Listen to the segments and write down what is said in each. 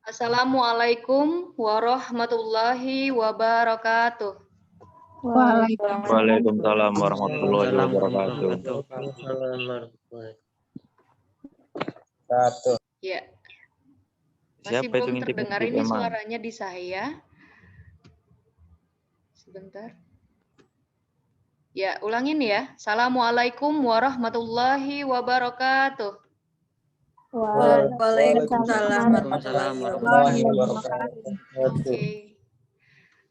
Assalamualaikum warahmatullahi wabarakatuh. Waalaikumsalam warahmatullahi wabarakatuh. Ya, Siapa masih belum itu terdengar ngintip-ngintip ini emang? suaranya di saya. Sebentar. Ya, ulangin ya. Assalamualaikum warahmatullahi wabarakatuh. Waalaikumsalam warahmatullahi wabarakatuh. Oke.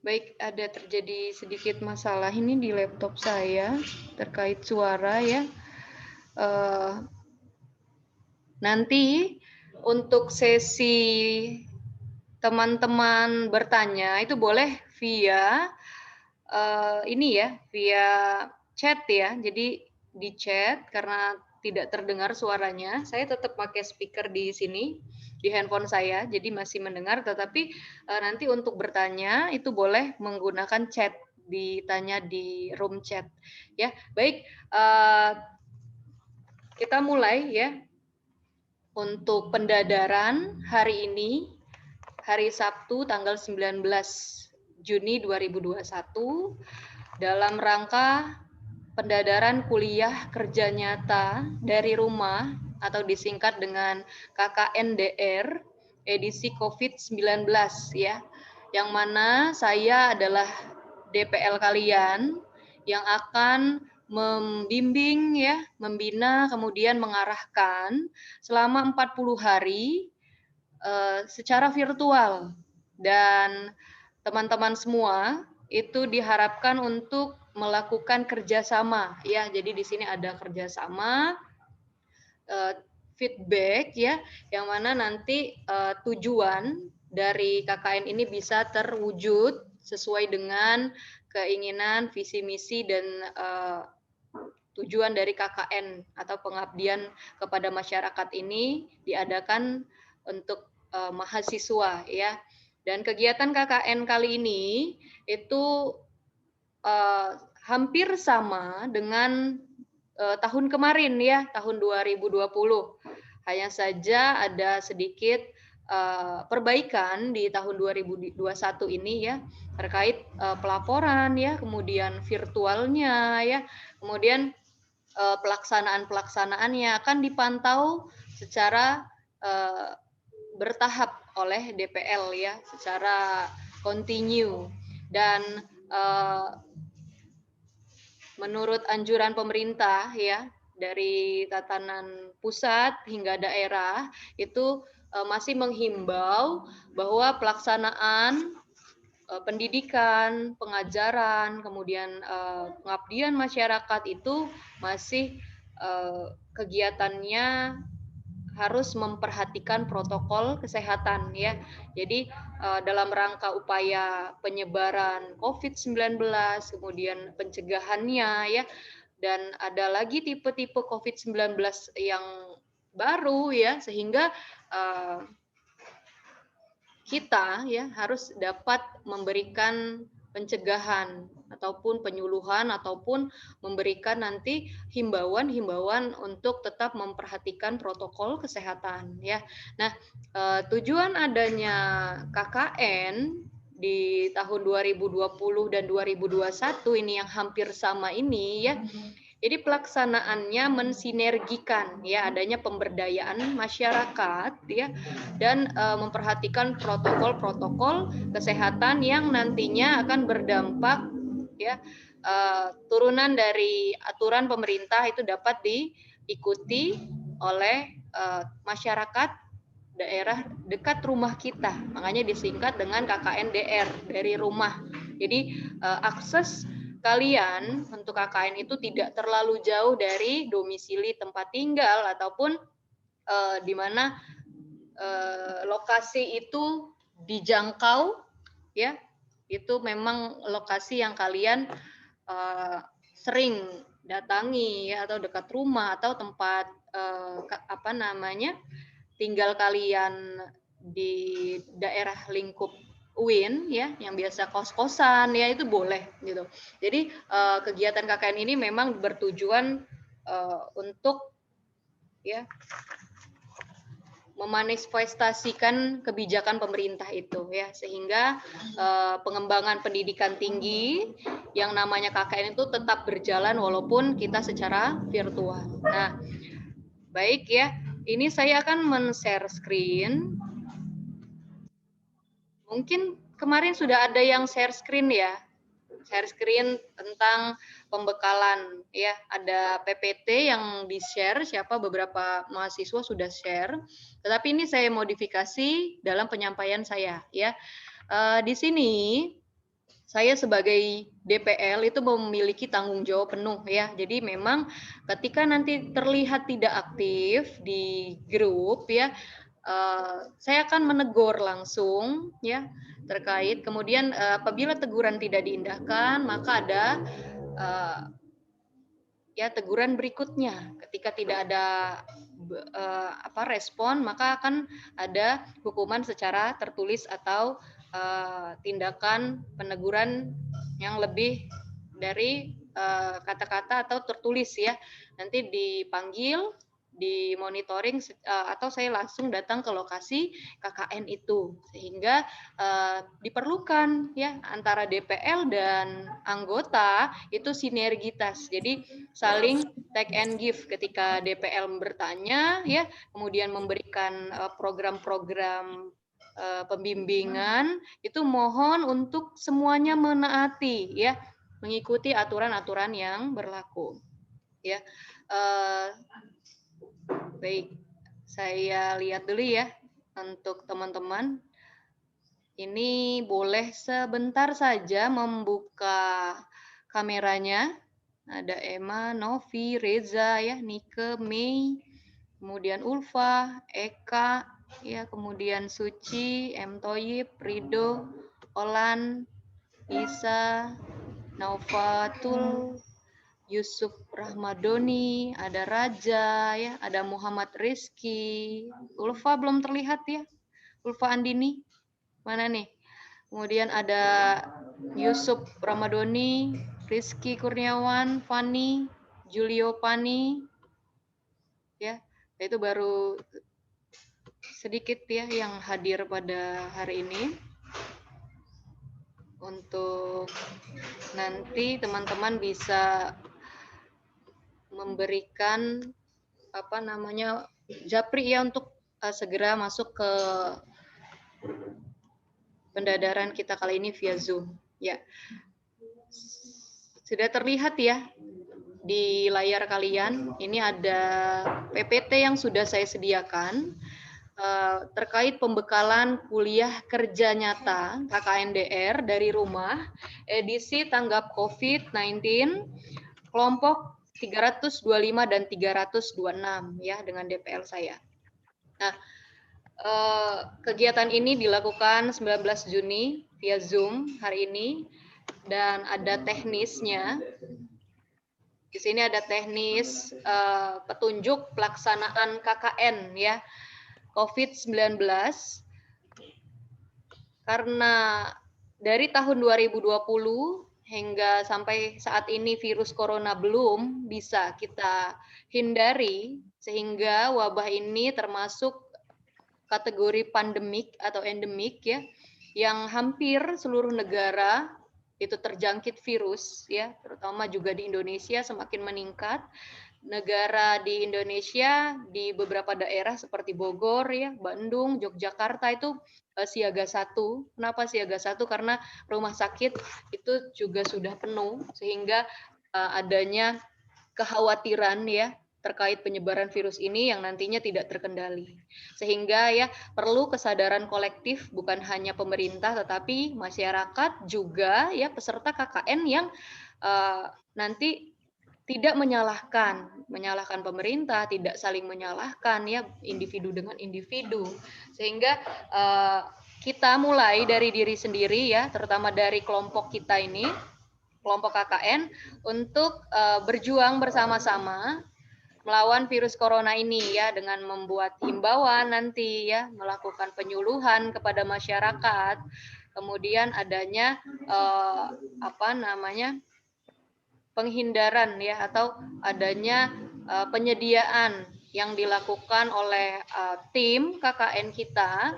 Baik, ada terjadi sedikit masalah ini di laptop saya terkait suara ya. Nanti untuk sesi teman-teman bertanya itu boleh via ini ya, via chat ya. Jadi di chat karena tidak terdengar suaranya, saya tetap pakai speaker di sini di handphone saya, jadi masih mendengar. Tetapi nanti untuk bertanya itu boleh menggunakan chat, ditanya di room chat ya. Baik, kita mulai ya. Untuk pendadaran hari ini, hari Sabtu tanggal 19 Juni 2021, dalam rangka pendadaran kuliah kerja nyata dari rumah atau disingkat dengan KKNDR edisi COVID-19 ya, yang mana saya adalah DPL kalian yang akan membimbing ya, membina kemudian mengarahkan selama 40 hari secara virtual, dan teman-teman semua itu diharapkan untuk melakukan kerjasama ya. Jadi di sini ada kerjasama, feedback ya, yang mana nanti tujuan dari KKN ini bisa terwujud sesuai dengan keinginan, visi misi dan tujuan dari KKN atau pengabdian kepada masyarakat ini diadakan untuk mahasiswa ya. Dan kegiatan KKN kali ini itu hampir sama dengan tahun kemarin ya, tahun 2020. Hanya saja ada sedikit perbaikan di tahun 2021 ini ya, terkait pelaporan ya, kemudian virtualnya ya, kemudian pelaksanaan-pelaksanaannya akan dipantau secara bertahap oleh DPL ya, secara kontinu. Dan menurut anjuran pemerintah ya, dari tatanan pusat hingga daerah itu masih menghimbau bahwa pelaksanaan pendidikan, pengajaran, kemudian pengabdian masyarakat itu masih kegiatannya harus memperhatikan protokol kesehatan ya. Jadi dalam rangka upaya penyebaran COVID-19, kemudian pencegahannya ya, dan ada lagi tipe-tipe COVID-19 yang baru ya, sehingga kita ya harus dapat memberikan pencegahan ataupun penyuluhan ataupun memberikan nanti himbauan-himbauan untuk tetap memperhatikan protokol kesehatan ya. Nah, tujuan adanya KKN di tahun 2020 dan 2021 ini yang hampir sama ini ya. Jadi pelaksanaannya mensinergikan ya, adanya pemberdayaan masyarakat ya, dan memperhatikan protokol-protokol kesehatan yang nantinya akan berdampak ya, turunan dari aturan pemerintah itu dapat diikuti oleh masyarakat daerah dekat rumah kita. Makanya disingkat dengan KKNDR, dari rumah. Jadi akses kalian untuk KKN itu tidak terlalu jauh dari domisili tempat tinggal ataupun di mana lokasi itu dijangkau ya, itu memang lokasi yang kalian sering datangi ya, atau dekat rumah atau tempat apa namanya tinggal kalian di daerah lingkup UIN ya, yang biasa kos-kosan ya, itu boleh gitu. Jadi kegiatan KKN ini memang bertujuan untuk ya memanifestasikan kebijakan pemerintah itu ya, sehingga pengembangan pendidikan tinggi yang namanya KKN itu tetap berjalan walaupun kita secara virtual. Nah, baik ya, ini saya akan men-share screen. Mungkin kemarin sudah ada yang share screen ya, share screen tentang pembekalan ya, ada PPT yang di-share, siapa beberapa mahasiswa sudah share, tetapi ini saya modifikasi dalam penyampaian saya ya. Di sini saya sebagai DPL itu memiliki tanggung jawab penuh ya. Jadi memang ketika nanti terlihat tidak aktif di grup ya, saya akan menegur langsung ya terkait. Kemudian apabila teguran tidak diindahkan, maka ada ya teguran berikutnya. Ketika tidak ada respon, maka akan ada hukuman secara tertulis atau tindakan peneguran yang lebih dari kata-kata atau tertulis ya. Nanti dipanggil, dimonitoring atau saya langsung datang ke lokasi KKN itu, sehingga diperlukan ya antara DPL dan anggota itu sinergitas. Jadi saling take and give ketika DPL bertanya ya, kemudian memberikan program-program pembimbingan, itu mohon untuk semuanya menaati ya, mengikuti aturan-aturan yang berlaku ya. Baik, saya lihat dulu ya untuk teman-teman. Ini boleh sebentar saja membuka kameranya. Ada Emma, Novi, Reza ya, Nike, Mei, kemudian Ulfa, Eka, ya, kemudian Suci, M. Toyib, Rido, Olan, Isa, Naufatul, Yusuf Rahmadoni, ada Raja, ya, ada Muhammad Rizky, Ulfa belum terlihat ya, Ulfa Andini, mana nih? Kemudian ada Yusuf Ramadoni, Rizky Kurniawan, Fani, Julio Pani, ya, itu baru sedikit ya yang hadir pada hari ini. Untuk nanti teman-teman bisa memberikan japri ya untuk segera masuk ke pendadaran kita kali ini via Zoom ya. Sudah terlihat ya di layar kalian, ini ada PPT yang sudah saya sediakan terkait pembekalan kuliah kerja nyata KKNDR dari rumah edisi tanggap COVID-19 kelompok 325 dan 326 ya dengan DPL saya. Nah, kegiatan ini dilakukan 19 Juni via Zoom hari ini dan ada teknisnya. Di sini ada teknis petunjuk pelaksanaan KKN ya COVID-19 karena dari tahun 2020 hingga sampai saat ini virus corona belum bisa kita hindari, sehingga wabah ini termasuk kategori pandemik atau endemik ya, yang hampir seluruh negara itu terjangkit virus ya, terutama juga di Indonesia semakin meningkat. Negara di Indonesia di beberapa daerah seperti Bogor ya, Bandung, Yogyakarta itu siaga 1. Kenapa siaga 1? Karena rumah sakit itu juga sudah penuh, sehingga adanya kekhawatiran ya terkait penyebaran virus ini yang nantinya tidak terkendali. Sehingga ya perlu kesadaran kolektif bukan hanya pemerintah tetapi masyarakat juga ya peserta KKN yang nanti tidak menyalahkan pemerintah, tidak saling menyalahkan ya individu dengan individu, sehingga kita mulai dari diri sendiri ya, terutama dari kelompok kita ini, kelompok KKN, untuk berjuang bersama-sama melawan virus corona ini ya, dengan membuat himbauan nanti ya, melakukan penyuluhan kepada masyarakat, kemudian adanya penghindaran ya atau adanya penyediaan yang dilakukan oleh tim KKN kita,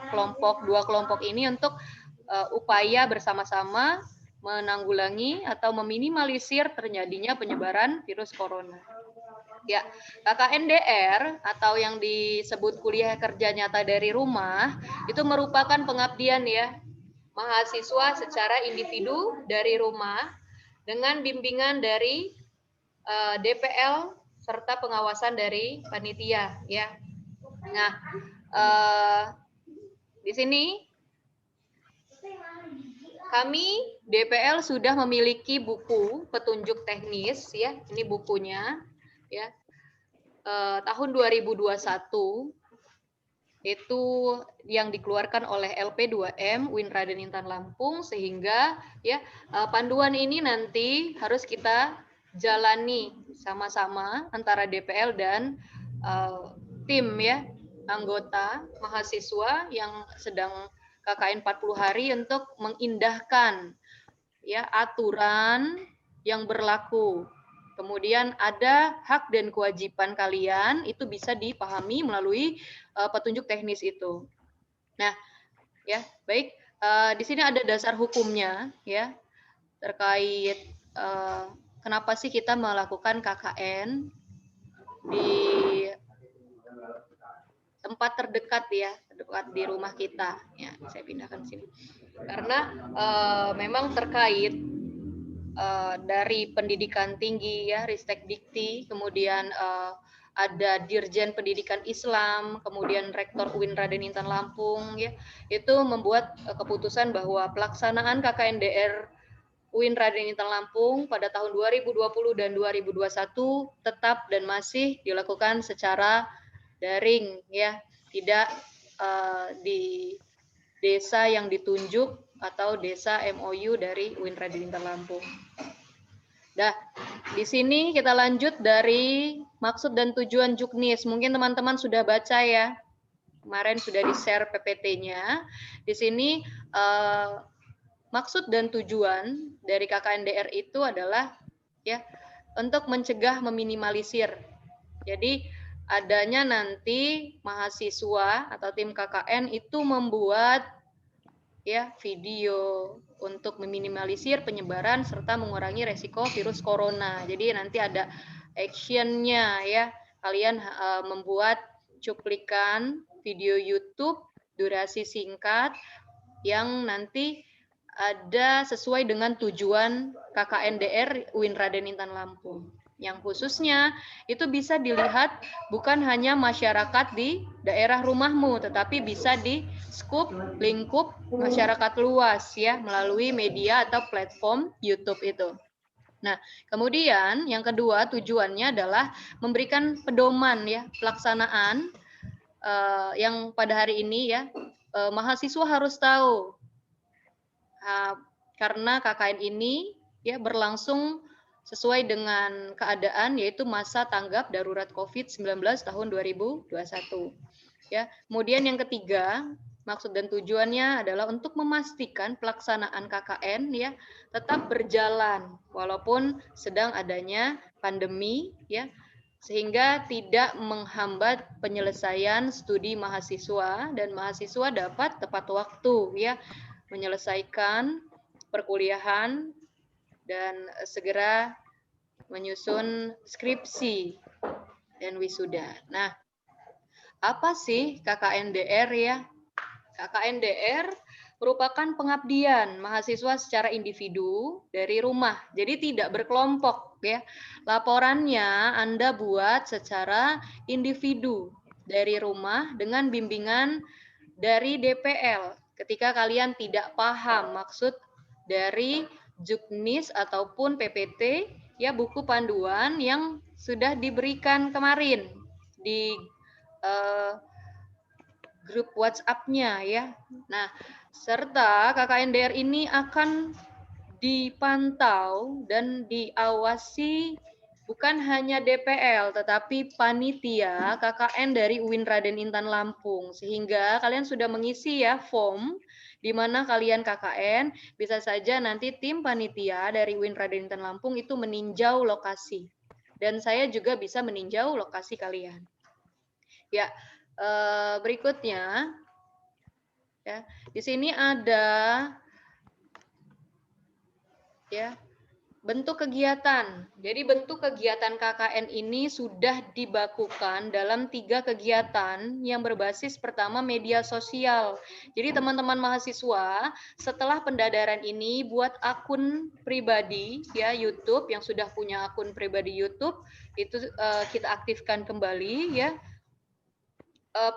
dua kelompok ini untuk upaya bersama-sama menanggulangi atau meminimalisir terjadinya penyebaran virus corona. Ya, KKNDR atau yang disebut kuliah kerja nyata dari rumah itu merupakan pengabdian ya mahasiswa secara individu dari rumah dengan bimbingan dari DPL serta pengawasan dari panitia ya. Nah, di sini kami DPL sudah memiliki buku petunjuk teknis ya, ini bukunya ya. Tahun 2021 itu yang dikeluarkan oleh LP2M UIN Raden Intan Lampung, sehingga ya panduan ini nanti harus kita jalani sama-sama antara DPL dan tim ya anggota mahasiswa yang sedang KKN 40 hari untuk mengindahkan ya aturan yang berlaku. Kemudian ada hak dan kewajiban kalian itu bisa dipahami melalui petunjuk teknis itu. Nah, ya baik. Di sini ada dasar hukumnya ya terkait kenapa sih kita melakukan KKN di tempat terdekat ya, terdekat di rumah kita. Ya, saya pindahkan sini. Karena memang terkait dari pendidikan tinggi ya, Ristek Dikti, kemudian ada Dirjen Pendidikan Islam, kemudian Rektor UIN Raden Intan Lampung ya, itu membuat keputusan bahwa pelaksanaan KKNDR UIN Raden Intan Lampung pada tahun 2020 dan 2021 tetap dan masih dilakukan secara daring ya, tidak di desa yang ditunjuk atau desa MOU dari UIN Raden Intan Lampung. Nah, di sini kita lanjut dari maksud dan tujuan Juknis. Mungkin teman-teman sudah baca ya. Kemarin sudah di-share PPT-nya. Di sini maksud dan tujuan dari KKNDR itu adalah ya untuk mencegah meminimalisir. Jadi adanya nanti mahasiswa atau tim KKN itu membuat ya video untuk meminimalisir penyebaran serta mengurangi resiko virus corona. Jadi nanti ada action-nya ya. Kalian membuat cuplikan video YouTube durasi singkat yang nanti ada sesuai dengan tujuan KKNDR UIN Raden Intan Lampung. Yang khususnya itu bisa dilihat bukan hanya masyarakat di daerah rumahmu, tetapi bisa di skup lingkup masyarakat luas ya melalui media atau platform YouTube itu. Nah, kemudian yang kedua tujuannya adalah memberikan pedoman ya pelaksanaan yang pada hari ini ya mahasiswa harus tahu karena KKN ini ya berlangsung sesuai dengan keadaan yaitu masa tanggap darurat COVID-19 tahun 2021. Ya, kemudian yang ketiga, maksud dan tujuannya adalah untuk memastikan pelaksanaan KKN ya tetap berjalan walaupun sedang adanya pandemi ya, sehingga tidak menghambat penyelesaian studi mahasiswa dan mahasiswa dapat tepat waktu ya menyelesaikan perkuliahan dan segera menyusun skripsi dan wisuda. Nah, apa sih KKNDR ya? KKNDR merupakan pengabdian mahasiswa secara individu dari rumah. Jadi tidak berkelompok ya. Laporannya Anda buat secara individu dari rumah dengan bimbingan dari DPL. Ketika kalian tidak paham maksud dari Juknis ataupun PPT, ya buku panduan yang sudah diberikan kemarin di grup WhatsApp-nya ya. Nah, serta KKNDR ini akan dipantau dan diawasi bukan hanya DPL tetapi panitia KKN dari UIN Raden Intan Lampung, sehingga kalian sudah mengisi ya form di mana kalian KKN, bisa saja nanti tim panitia dari UIN Raden Intan Lampung itu meninjau lokasi dan saya juga bisa meninjau lokasi kalian. Ya, berikutnya ya, di sini ada ya bentuk kegiatan. Jadi bentuk kegiatan KKN ini sudah dibakukan dalam 3 kegiatan yang berbasis pertama media sosial. Jadi teman-teman mahasiswa setelah pendadaran ini buat akun pribadi ya YouTube yang sudah punya akun pribadi YouTube itu kita aktifkan kembali ya.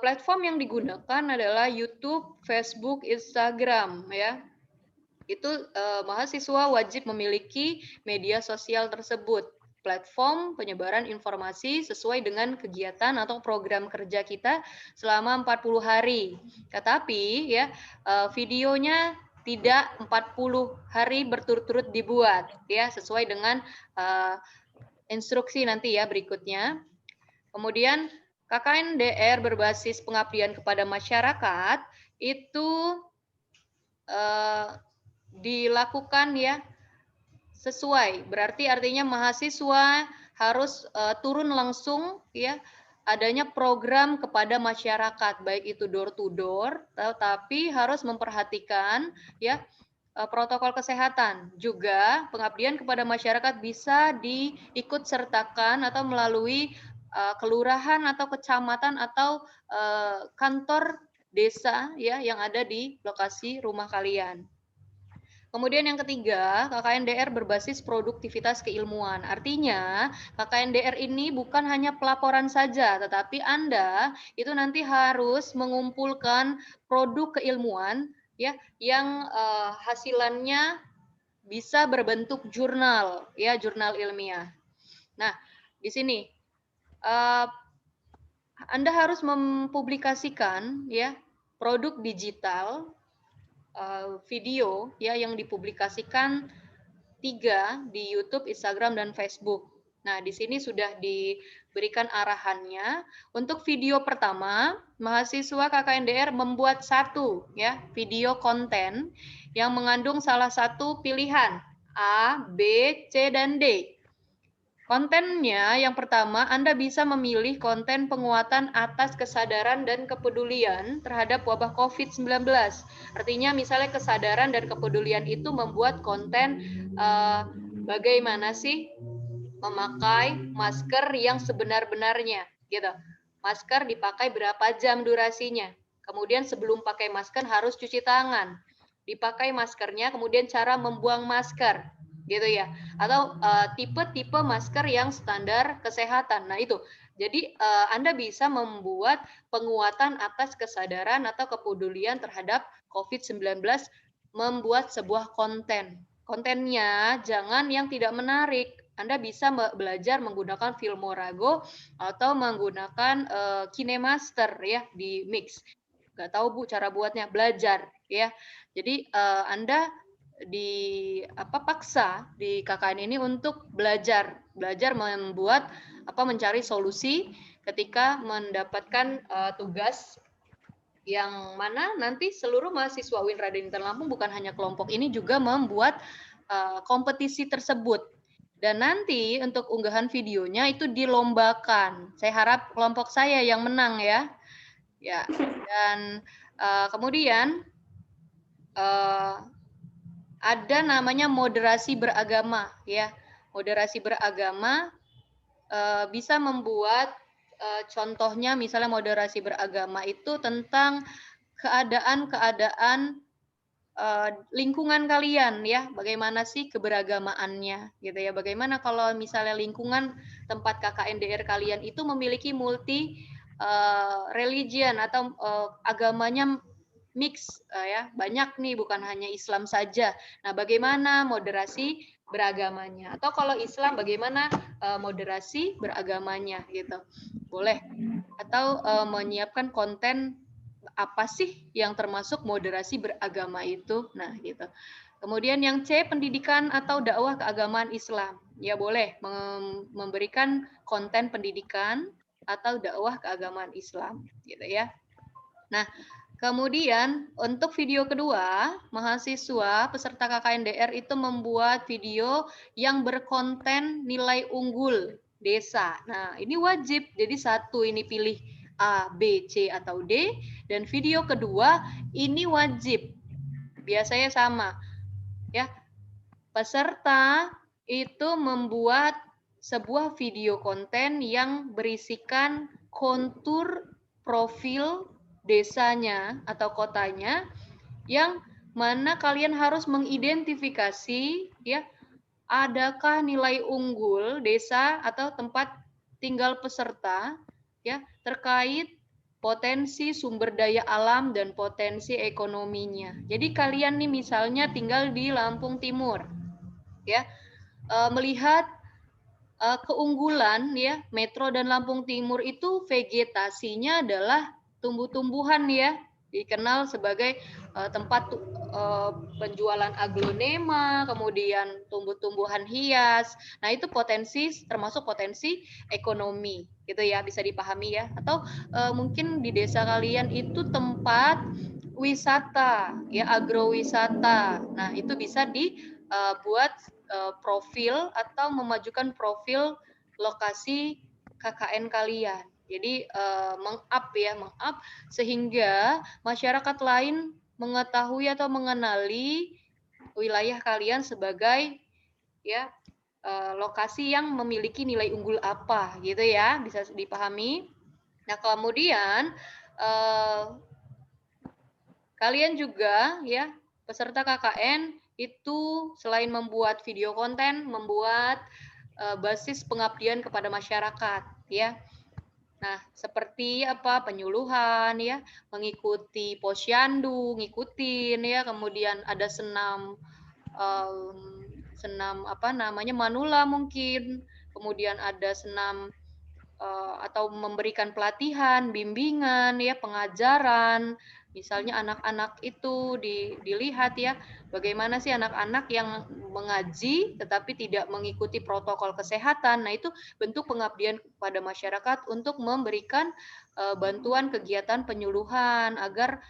Platform yang digunakan adalah YouTube, Facebook, Instagram ya. Itu mahasiswa wajib memiliki media sosial tersebut, platform penyebaran informasi sesuai dengan kegiatan atau program kerja kita selama 40 hari. Tetapi ya videonya tidak 40 hari berturut-turut dibuat ya, sesuai dengan instruksi nanti ya berikutnya. Kemudian KKN-DR berbasis pengabdian kepada masyarakat itu dilakukan ya sesuai. Berarti artinya mahasiswa harus turun langsung ya, adanya program kepada masyarakat baik itu door to door, tapi harus memperhatikan ya protokol kesehatan. Juga pengabdian kepada masyarakat bisa diikut sertakan atau melalui kelurahan atau kecamatan atau kantor desa ya yang ada di lokasi rumah kalian. Kemudian yang ketiga, KKN-DR berbasis produktivitas keilmuan. Artinya, KKN-DR ini bukan hanya pelaporan saja, tetapi Anda itu nanti harus mengumpulkan produk keilmuan ya yang hasilannya bisa berbentuk jurnal, ya, jurnal ilmiah. Nah, di sini Anda harus mempublikasikan ya produk digital video ya yang dipublikasikan 3 di YouTube, Instagram, dan Facebook. Nah, di sini sudah diberikan arahannya. Untuk video pertama, mahasiswa KKN-DR membuat 1 ya video konten yang mengandung salah satu pilihan A, B, C, dan D. Kontennya yang pertama, Anda bisa memilih konten penguatan atas kesadaran dan kepedulian terhadap wabah COVID-19. Artinya misalnya kesadaran dan kepedulian itu membuat konten bagaimana sih memakai masker yang sebenar-benarnya gitu. Masker dipakai berapa jam durasinya. Kemudian sebelum pakai masker harus cuci tangan. Dipakai maskernya, kemudian cara membuang masker gitu ya, atau tipe-tipe masker yang standar kesehatan. Nah itu, jadi Anda bisa membuat penguatan atas kesadaran atau kepedulian terhadap COVID-19, membuat sebuah konten. Kontennya jangan yang tidak menarik. Anda bisa belajar menggunakan Filmorago atau menggunakan KineMaster ya di Mix. Nggak tahu Bu cara buatnya, belajar ya. Jadi Anda paksa di KKN ini untuk belajar membuat mencari solusi ketika mendapatkan tugas yang mana nanti seluruh mahasiswa UIN Raden Intan Lampung bukan hanya kelompok ini juga membuat kompetisi tersebut. Dan nanti untuk unggahan videonya itu dilombakan. Saya harap kelompok saya yang menang ya. Ya. Dan kemudian ada namanya moderasi beragama ya. Moderasi beragama bisa membuat contohnya misalnya moderasi beragama itu tentang keadaan lingkungan kalian ya, bagaimana sih keberagamaannya gitu ya. Bagaimana kalau misalnya lingkungan tempat KKN-DR kalian itu memiliki multi religion atau agamanya mix ya, banyak nih, bukan hanya Islam saja. Nah, bagaimana moderasi beragamanya? Atau kalau Islam bagaimana moderasi beragamanya gitu. Boleh. Atau menyiapkan konten apa sih yang termasuk moderasi beragama itu? Nah, gitu. Kemudian yang C, pendidikan atau dakwah keagamaan Islam. Ya boleh memberikan konten pendidikan atau dakwah keagamaan Islam, gitu ya. Nah, kemudian untuk video kedua, mahasiswa peserta KKN-DR itu membuat video yang berkonten nilai unggul desa. Nah, ini wajib. Jadi 1 ini pilih A, B, C, atau D. Dan video kedua ini wajib. Biasanya sama. Ya, peserta itu membuat sebuah video konten yang berisikan kontur profil desanya atau kotanya, yang mana kalian harus mengidentifikasi ya, adakah nilai unggul desa atau tempat tinggal peserta ya terkait potensi sumber daya alam dan potensi ekonominya. Jadi kalian nih misalnya tinggal di Lampung Timur ya, melihat keunggulan ya Metro dan Lampung Timur itu vegetasinya adalah tumbuh-tumbuhan ya, dikenal sebagai tempat penjualan aglonema, kemudian tumbuh-tumbuhan hias. Nah, itu potensi, termasuk potensi ekonomi gitu ya, bisa dipahami ya. Atau mungkin di desa kalian itu tempat wisata ya, agrowisata. Nah, itu bisa dibuat profil atau memajukan profil lokasi KKN kalian. Jadi meng-up sehingga masyarakat lain mengetahui atau mengenali wilayah kalian sebagai ya lokasi yang memiliki nilai unggul apa gitu ya, bisa dipahami. Nah, kemudian kalian juga ya peserta KKN itu selain membuat video konten, membuat basis pengabdian kepada masyarakat ya. Nah, seperti apa penyuluhan ya, mengikuti posyandu, ngikutin ya, kemudian ada senam senam apa namanya manula mungkin, kemudian ada senam atau memberikan pelatihan, bimbingan ya, pengajaran. Misalnya anak-anak itu dilihat ya, bagaimana sih anak-anak yang mengaji tetapi tidak mengikuti protokol kesehatan. Nah, itu bentuk pengabdian kepada masyarakat untuk memberikan bantuan kegiatan penyuluhan agar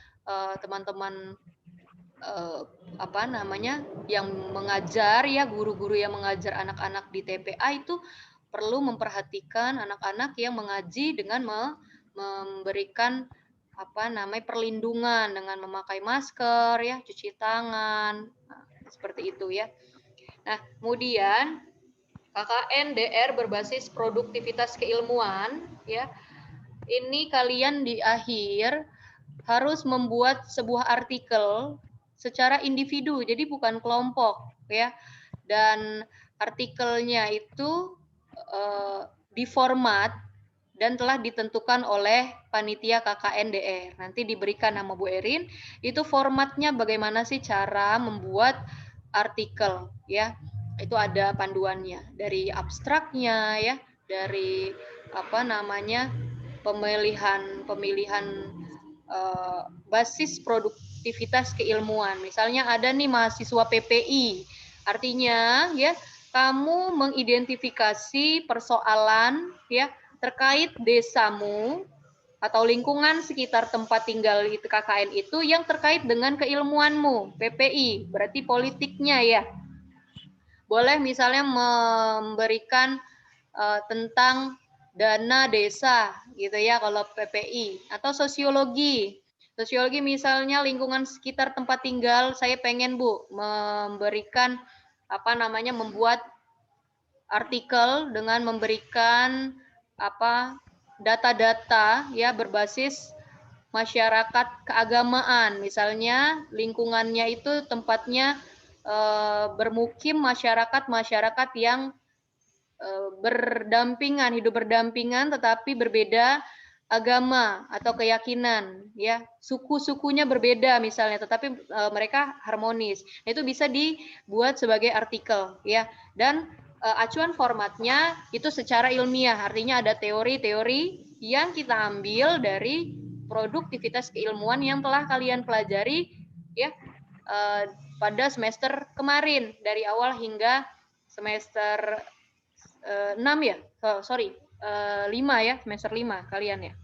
teman-teman apa namanya yang mengajar ya, guru-guru yang mengajar anak-anak di TPA itu perlu memperhatikan anak-anak yang mengaji dengan memberikan apa namanya perlindungan dengan memakai masker ya, cuci tangan, nah, seperti itu ya. Nah, kemudian KKN DR berbasis produktivitas keilmuan ya. Ini kalian di akhir harus membuat sebuah artikel secara individu, jadi bukan kelompok ya. Dan artikelnya itu diformat dan telah ditentukan oleh panitia KKN DR. Nanti diberikan nama Bu Erin, itu formatnya bagaimana sih cara membuat artikel ya. Itu ada panduannya dari abstraknya ya, dari apa namanya pemilihan basis produktivitas keilmuan. Misalnya ada nih mahasiswa PPI, artinya ya kamu mengidentifikasi persoalan ya terkait desamu atau lingkungan sekitar tempat tinggal itu KKN itu yang terkait dengan keilmuanmu, PPI, berarti politiknya ya. Boleh misalnya memberikan tentang dana desa gitu ya kalau PPI, atau sosiologi. Sosiologi misalnya lingkungan sekitar tempat tinggal, saya pengen Bu memberikan apa namanya membuat artikel dengan memberikan apa data-data ya berbasis masyarakat keagamaan, misalnya lingkungannya itu tempatnya bermukim masyarakat yang berdampingan, hidup berdampingan tetapi berbeda agama atau keyakinan ya, suku-sukunya berbeda misalnya tetapi mereka harmonis. Itu bisa dibuat sebagai artikel ya, dan acuan formatnya itu secara ilmiah, artinya ada teori-teori yang kita ambil dari produktivitas keilmuan yang telah kalian pelajari ya pada semester kemarin dari awal hingga semester 6 ya, 5 ya, semester 5 kalian ya.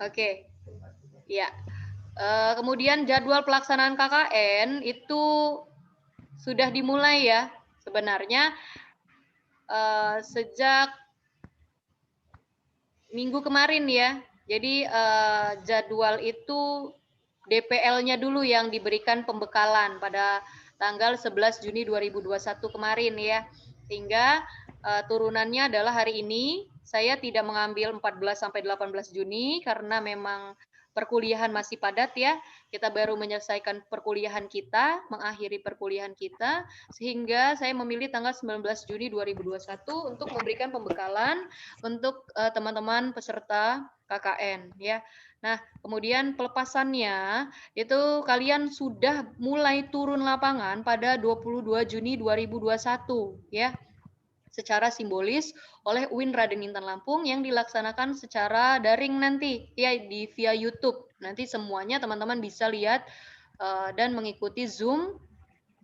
Oke, ya. Kemudian jadwal pelaksanaan KKN itu sudah dimulai ya, sebenarnya sejak minggu kemarin ya. Jadi jadwal itu DPL-nya dulu yang diberikan pembekalan pada tanggal 11 Juni 2021 kemarin ya. Sehingga turunannya adalah hari ini. Saya tidak mengambil 14 sampai 18 Juni karena memang perkuliahan masih padat ya. Kita baru menyelesaikan perkuliahan kita, mengakhiri perkuliahan kita, sehingga saya memilih tanggal 19 Juni 2021 untuk memberikan pembekalan untuk teman-teman peserta KKN ya. Nah, kemudian pelepasannya itu kalian sudah mulai turun lapangan pada 22 Juni 2021 ya. Secara simbolis oleh UIN Raden Intan Lampung yang dilaksanakan secara daring nanti ya via YouTube. Nanti semuanya teman-teman bisa lihat dan mengikuti Zoom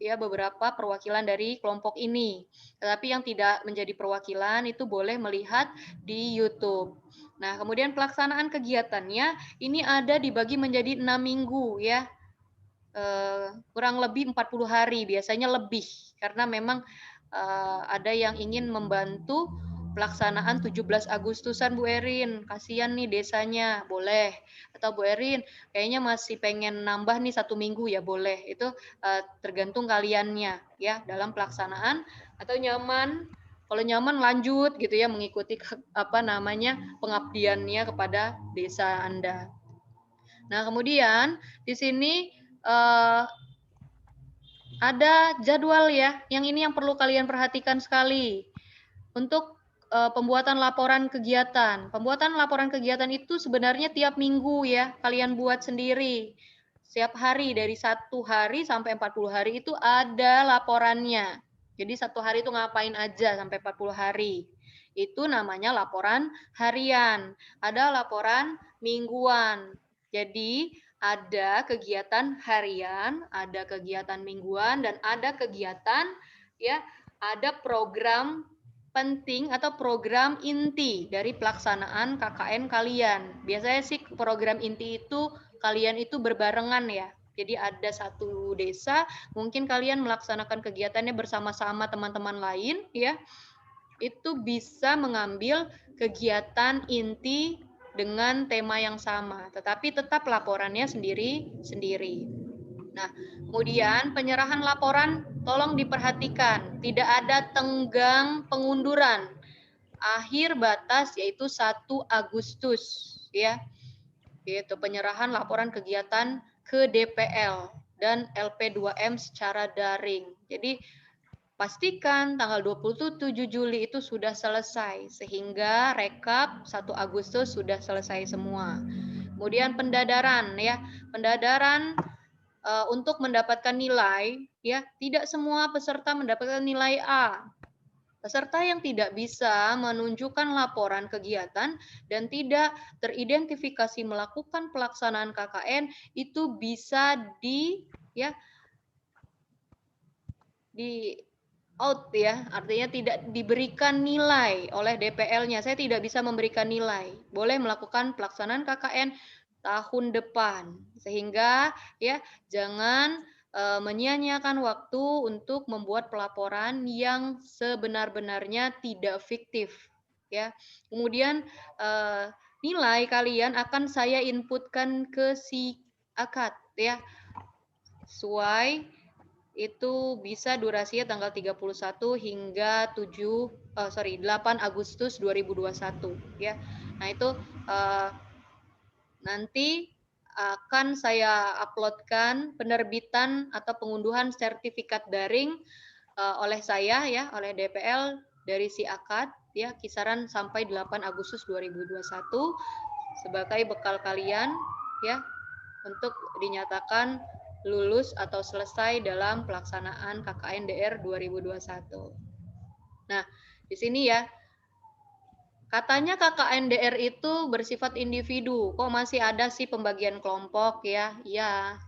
ya beberapa perwakilan dari kelompok ini. Tetapi yang tidak menjadi perwakilan itu boleh melihat di YouTube. Nah, kemudian pelaksanaan kegiatannya ini ada dibagi menjadi 6 minggu ya. Kurang lebih 40 hari, biasanya lebih karena memang ada yang ingin membantu pelaksanaan 17 Agustusan Bu Erin, kasihan nih desanya, boleh. Atau Bu Erin, kayaknya masih pengen nambah nih 1 minggu ya boleh. Itu tergantung kaliannya ya dalam pelaksanaan atau nyaman. Kalau nyaman lanjut gitu ya mengikuti pengabdiannya kepada desa Anda. Nah, kemudian di sini ada jadwal ya, yang ini yang perlu kalian perhatikan sekali. Untuk pembuatan laporan kegiatan. Pembuatan laporan kegiatan itu sebenarnya tiap minggu ya, kalian buat sendiri. Setiap hari, dari 1 hari sampai 40 hari itu ada laporannya. Jadi 1 hari itu ngapain aja sampai 40 hari. Itu namanya laporan harian. Ada laporan mingguan. Jadi ada kegiatan harian, ada kegiatan mingguan, dan ada kegiatan ya, ada program penting atau program inti dari pelaksanaan KKN kalian. Biasanya sih program inti itu kalian itu berbarengan ya. Jadi ada satu desa, mungkin kalian melaksanakan kegiatannya bersama-sama teman-teman lain ya. Itu bisa mengambil kegiatan inti dengan tema yang sama, tetapi tetap laporannya sendiri-sendiri. Nah, kemudian penyerahan laporan tolong diperhatikan, tidak ada tenggang pengunduran. Akhir batas yaitu 1 Agustus ya. Yaitu penyerahan laporan kegiatan ke DPL dan LP2M secara daring. Jadi pastikan tanggal 27 Juli itu sudah selesai, sehingga rekap 1 Agustus sudah selesai semua. Kemudian pendadaran ya, pendadaran untuk mendapatkan nilai ya, tidak semua peserta mendapatkan nilai A. Peserta yang tidak bisa menunjukkan laporan kegiatan dan tidak teridentifikasi melakukan pelaksanaan KKN itu bisa di out ya, artinya tidak diberikan nilai oleh DPL-nya. Saya tidak bisa memberikan nilai. Boleh melakukan pelaksanaan KKN tahun depan. Sehingga ya jangan menyia-nyiakan waktu untuk membuat pelaporan yang sebenar-benarnya tidak fiktif ya. Kemudian nilai kalian akan saya inputkan ke si akad ya. Sesuai itu bisa durasinya tanggal 31 hingga 8 Agustus 2021 ya. Nah, itu nanti akan saya uploadkan penerbitan atau pengunduhan sertifikat daring oleh saya ya, oleh DPL dari si akad ya, kisaran sampai 8 Agustus 2021 sebagai bekal kalian ya untuk dinyatakan lulus atau selesai dalam pelaksanaan KKN DR 2021. Nah, di sini ya, katanya KKN DR itu bersifat individu. Kok masih ada sih pembagian kelompok ya? Ya.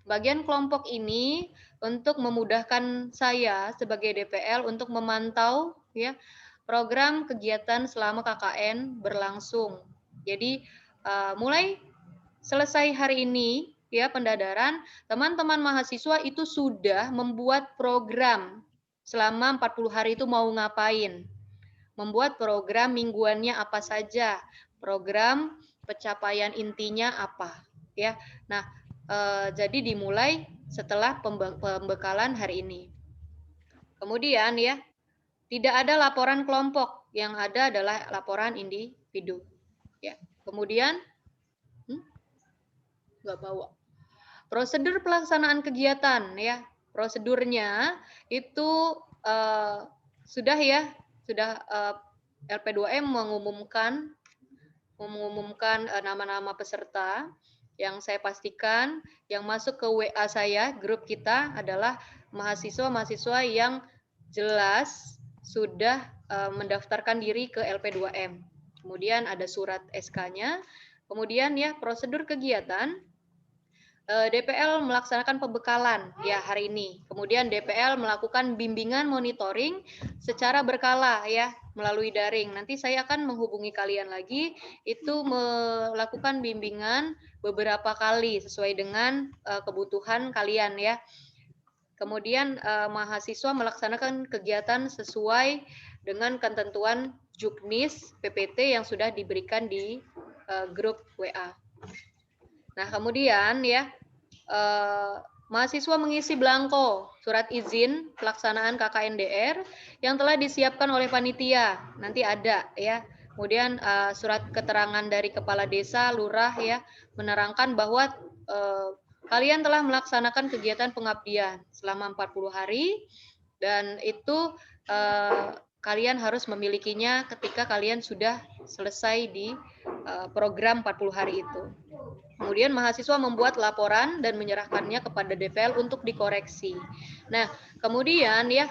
Pembagian kelompok ini untuk memudahkan saya sebagai DPL untuk memantau ya program kegiatan selama KKN berlangsung. Jadi mulai selesai hari ini ya pendadaran, teman-teman mahasiswa itu sudah membuat program selama 40 hari itu mau ngapain. membuat program mingguannya apa saja, program pencapaian intinya apa, ya. Nah, jadi dimulai setelah pembekalan hari ini. Kemudian ya, tidak ada laporan kelompok, yang ada adalah laporan individu. Ya, kemudian nggak bawa. Prosedur pelaksanaan kegiatan ya, prosedurnya itu sudah ya, sudah LP2M mengumumkan nama-nama peserta. Yang saya pastikan yang masuk ke WA saya, grup kita adalah mahasiswa-mahasiswa yang jelas sudah mendaftarkan diri ke LP2M. Kemudian ada surat SK-nya. Kemudian ya prosedur kegiatan, DPL melaksanakan pembekalan ya hari ini. Kemudian DPL melakukan bimbingan monitoring secara berkala ya melalui daring. Nanti saya akan menghubungi kalian lagi, itu melakukan bimbingan beberapa kali sesuai dengan kebutuhan kalian ya. Kemudian mahasiswa melaksanakan kegiatan sesuai dengan ketentuan Juknis PPT yang sudah diberikan di grup WA. Nah, kemudian ya, mahasiswa mengisi belangko surat izin pelaksanaan KKNDR yang telah disiapkan oleh panitia. Nanti ada ya. Kemudian surat keterangan dari kepala desa, lurah ya, menerangkan bahwa kalian telah melaksanakan kegiatan pengabdian selama 40 hari dan itu kalian harus memilikinya ketika kalian sudah selesai di program 40 hari itu. Kemudian mahasiswa membuat laporan dan menyerahkannya kepada DPL untuk dikoreksi. Nah, kemudian ya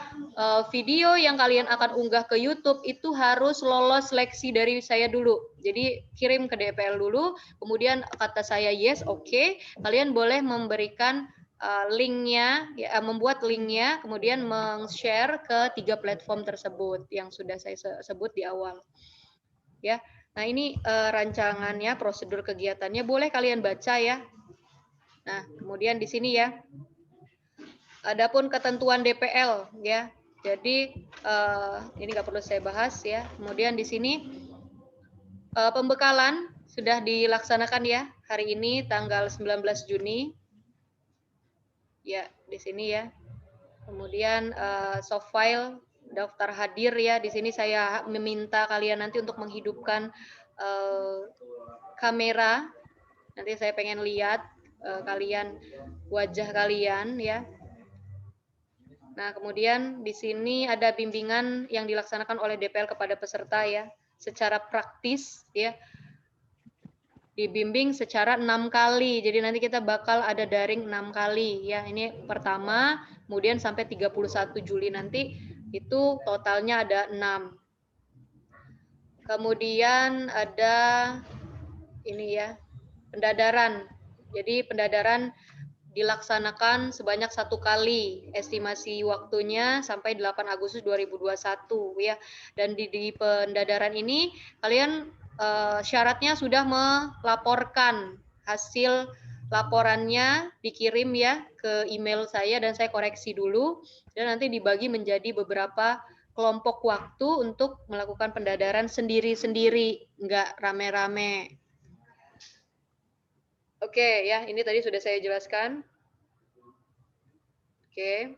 video yang kalian akan unggah ke YouTube itu harus lolos seleksi dari saya dulu. Jadi kirim ke DPL dulu, kemudian kata saya yes, oke. Kalian boleh memberikan linknya, ya, membuat linknya, kemudian meng-share ke 3 platform tersebut yang sudah saya sebut di awal. Ya. Nah, ini rancangannya, prosedur kegiatannya, boleh kalian baca ya. Nah, kemudian di sini ya, adapun ketentuan DPL ya. Jadi ini nggak perlu saya bahas ya. Kemudian di sini pembekalan sudah dilaksanakan ya hari ini tanggal 19 Juni. Ya, di sini ya. Kemudian soft file daftar hadir ya. Di sini saya meminta kalian nanti untuk menghidupkan kamera. Nanti saya pengen lihat kalian, wajah kalian ya. Nah, kemudian di sini ada bimbingan yang dilaksanakan oleh DPL kepada peserta ya, secara praktis ya. Dibimbing secara 6 kali. Jadi nanti kita bakal ada daring 6 kali ya. Ini pertama, kemudian sampai 31 Juli nanti itu totalnya ada 6. Kemudian ada ini ya, pendadaran. Jadi pendadaran dilaksanakan sebanyak 1 kali. Estimasi waktunya sampai 8 Agustus 2021 ya. Dan di pendadaran ini kalian syaratnya sudah melaporkan hasil laporannya, dikirim ya ke email saya dan saya koreksi dulu dan nanti dibagi menjadi beberapa kelompok waktu untuk melakukan pendadaran sendiri-sendiri, enggak rame-rame. Oke ya, ini tadi sudah saya jelaskan. Oke.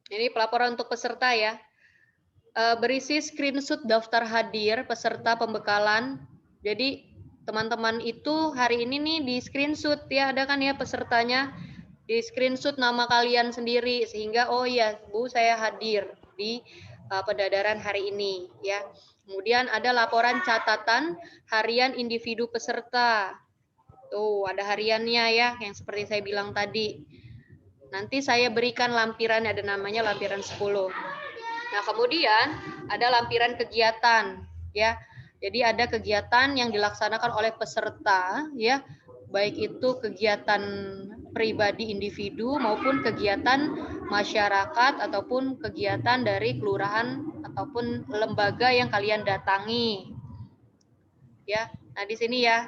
Ini pelaporan untuk peserta ya. Berisi screenshot daftar hadir peserta pembekalan. Jadi teman-teman itu hari ini nih di screenshot ya, ada kan ya pesertanya, di screenshot nama kalian sendiri sehingga oh ya Bu saya hadir di pendadaran hari ini ya. Kemudian ada laporan catatan harian individu peserta. Tuh ada hariannya ya yang seperti saya bilang tadi. Nanti saya berikan lampiran, ada namanya lampiran 10. Nah, kemudian ada lampiran kegiatan ya. Jadi ada kegiatan yang dilaksanakan oleh peserta ya, baik itu kegiatan pribadi individu maupun kegiatan masyarakat ataupun kegiatan dari kelurahan ataupun lembaga yang kalian datangi. Ya. Nah, di sini ya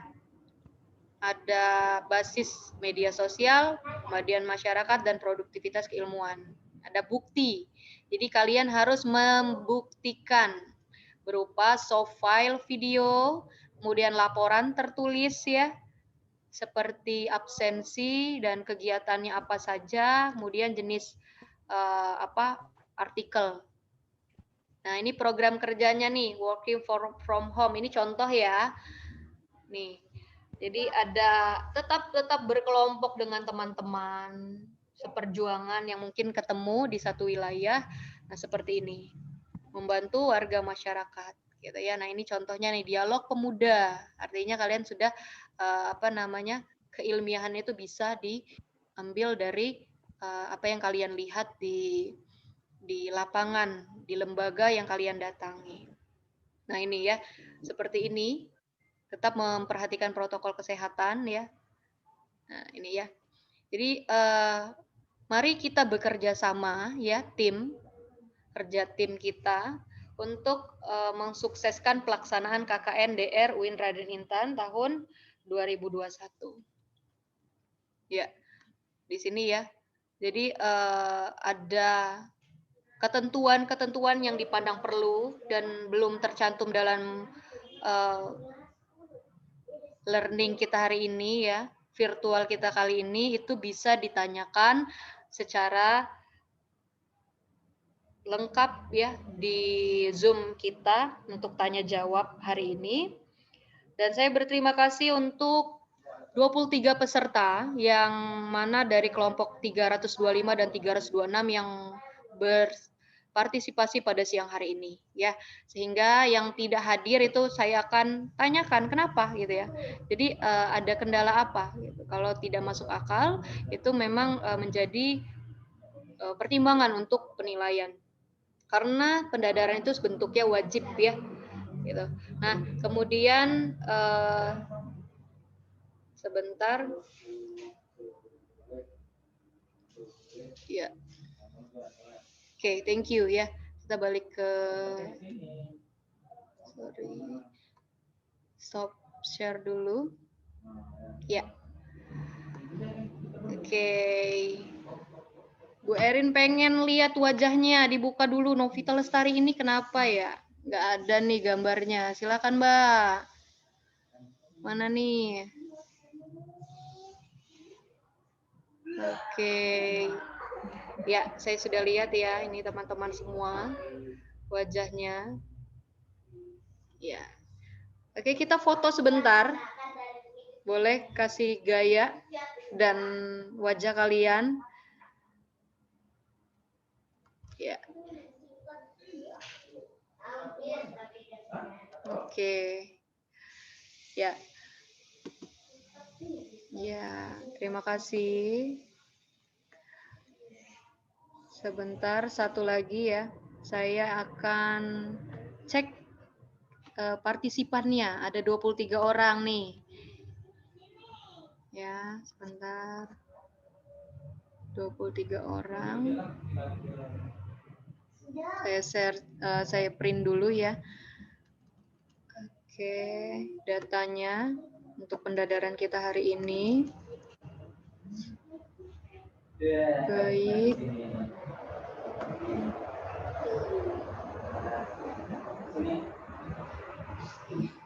ada basis media sosial, kemandirian masyarakat dan produktivitas keilmuan. ada bukti. Jadi kalian harus membuktikan berupa soft file video, kemudian laporan tertulis ya, seperti absensi dan kegiatannya apa saja, kemudian jenis artikel. Nah, ini program kerjanya nih, working from home. Ini contoh ya. Nih. Jadi ada tetap berkelompok dengan teman-teman seperjuangan yang mungkin ketemu di satu wilayah. Nah, seperti ini. Membantu warga masyarakat gitu ya. Nah, ini contohnya nih, dialog pemuda. Artinya kalian sudah keilmiahan itu bisa diambil dari apa yang kalian lihat di lapangan, di lembaga yang kalian datangi. Nah, ini ya, seperti ini. Tetap memperhatikan protokol kesehatan ya. Nah, ini ya. Jadi mari kita bekerja sama ya, kerja tim kita untuk mensukseskan pelaksanaan KKN DR UIN Raden Intan tahun 2021. Ya, di sini ya. Jadi ada ketentuan-ketentuan yang dipandang perlu dan belum tercantum dalam learning kita hari ini ya, virtual kita kali ini, itu bisa ditanyakan secara lengkap ya di Zoom kita untuk tanya jawab hari ini. Dan saya berterima kasih untuk 23 peserta yang mana dari kelompok 325 dan 326 yang berpartisipasi pada siang hari ini ya. Sehingga yang tidak hadir itu saya akan tanyakan kenapa gitu ya. Jadi ada kendala apa gitu. Kalau tidak masuk akal itu memang menjadi pertimbangan untuk penilaian. Karena pendadaran itu bentuknya wajib ya. Gitu. Nah, kemudian sebentar. Ya. Oke, thank you ya. Kita balik ke stop share dulu. Ya. Oke. Bu Erin pengen lihat wajahnya, dibuka dulu. Novita Lestari ini kenapa ya? Nggak ada nih gambarnya. Silakan, Mbak. Mana nih? Oke. Ya, saya sudah lihat ya. Ini teman-teman semua wajahnya. Ya. Oke, kita foto sebentar. Boleh kasih gaya dan wajah kalian. Ya. Oke. Ya. Ya, terima kasih. Sebentar, satu lagi ya. Saya akan cek partisipannya. Ada 23 orang nih. Ya, sebentar. 23 orang. Saya share, saya print dulu ya. Oke, datanya untuk pendadaran kita hari ini. Baik.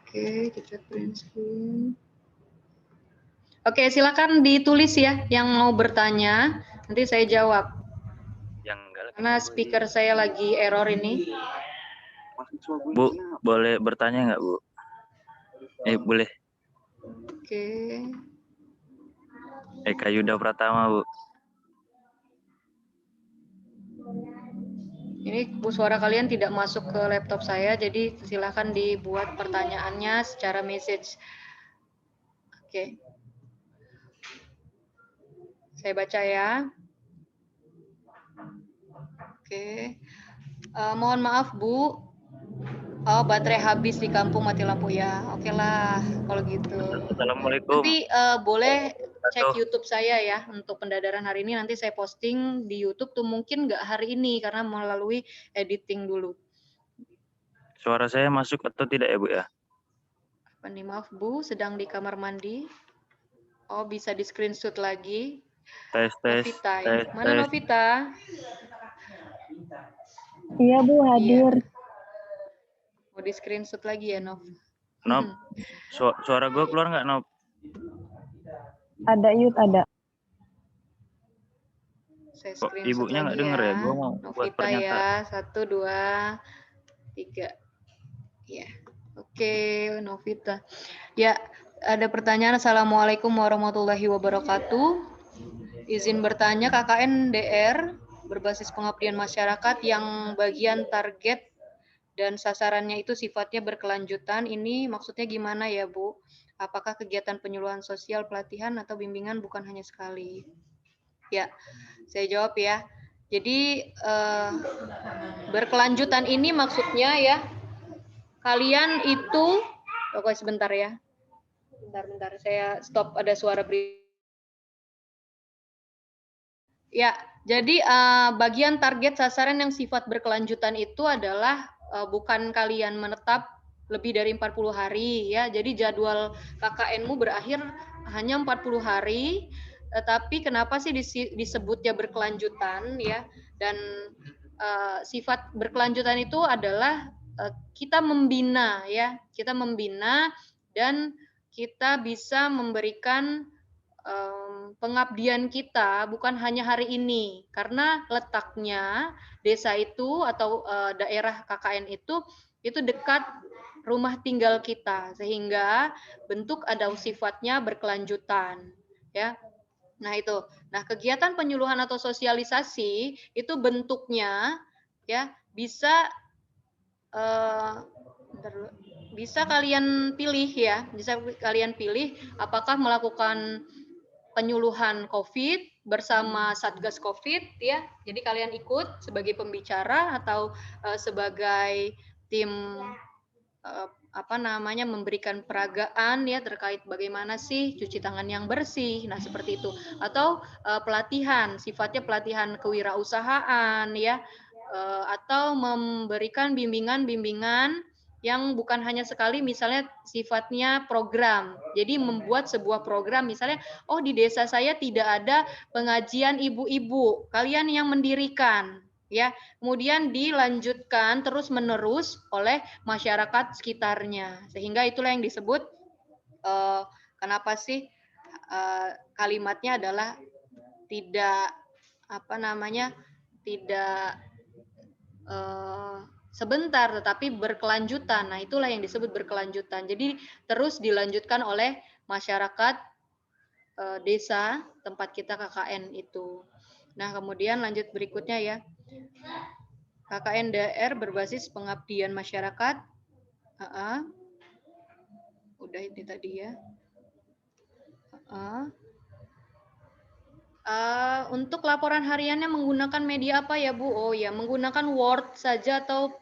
Oke, kita print screen. Oke, silakan ditulis ya yang mau bertanya. Nanti saya jawab. Karena speaker saya lagi error ini. Bu, boleh bertanya nggak, Bu? Boleh. Oke. Eka Yuda Pratama, Bu. Ini suara kalian tidak masuk ke laptop saya, jadi silakan dibuat pertanyaannya secara message. Oke. Saya baca ya. Oke. Mohon maaf, Bu. Oh, baterai habis di kampung, mati lampu ya. Oke lah, kalau gitu. Assalamualaikum. Nanti boleh cek YouTube saya ya untuk pendadaran hari ini. Nanti saya posting di YouTube tuh mungkin nggak hari ini karena melalui editing dulu. Suara saya masuk atau tidak ya, Bu ya? Apa nih, maaf Bu, sedang di kamar mandi. Oh, bisa di screenshot lagi. Tes. Novita. Mana Novita? Iya Bu, hadir. Mau di screenshot lagi ya, Nov? Nop, suara gue keluar nggak, Nop? Ada Yud, ada. Saya Kok screenshot ibunya nggak lagi denger ya? Gue mau buat Novita pernyataan. ya, 1, 2, 3. Ya, oke, Novita. Ya, ada pertanyaan. Assalamualaikum warahmatullahi wabarakatuh. Izin bertanya, KKN DR berbasis pengabdian masyarakat yang bagian target dan sasarannya itu sifatnya berkelanjutan. Ini maksudnya gimana ya, Bu? Apakah kegiatan penyuluhan sosial, pelatihan, atau bimbingan bukan hanya sekali? Ya, saya jawab ya. Jadi berkelanjutan ini maksudnya ya, kalian itu, oke sebentar ya. Bentar, saya stop, ada suara beri. Ya, jadi bagian target sasaran yang sifat berkelanjutan itu adalah bukan kalian menetap lebih dari 40 hari ya. Jadi jadwal KKN-mu berakhir hanya 40 hari, tetapi kenapa sih disebutnya berkelanjutan ya? Dan sifat berkelanjutan itu adalah kita membina ya, kita membina dan kita bisa memberikan pengabdian kita bukan hanya hari ini, karena letaknya desa itu atau daerah KKN itu dekat rumah tinggal kita, sehingga bentuk atau sifatnya berkelanjutan ya. Nah itu, nah kegiatan penyuluhan atau sosialisasi itu bentuknya ya bisa bisa kalian pilih ya, bisa kalian pilih apakah melakukan penyuluhan COVID bersama Satgas COVID ya. Jadi kalian ikut sebagai pembicara atau sebagai tim memberikan peragaan ya terkait bagaimana sih cuci tangan yang bersih. Nah, seperti itu. Atau pelatihan, sifatnya pelatihan kewirausahaan ya. Atau memberikan bimbingan-bimbingan yang bukan hanya sekali, misalnya sifatnya program. Jadi membuat sebuah program, misalnya, oh di desa saya tidak ada pengajian ibu-ibu, kalian yang mendirikan, ya. Kemudian dilanjutkan terus-menerus oleh masyarakat sekitarnya, sehingga itulah yang disebut kenapa sih kalimatnya adalah tidak tidak sebentar tetapi berkelanjutan. Nah, itulah yang disebut berkelanjutan. Jadi terus dilanjutkan oleh masyarakat desa tempat kita KKN itu. Nah, kemudian lanjut berikutnya ya. KKN DR berbasis pengabdian masyarakat. Udah ini tadi ya. Untuk laporan hariannya menggunakan media apa ya Bu? Oh ya, menggunakan Word saja atau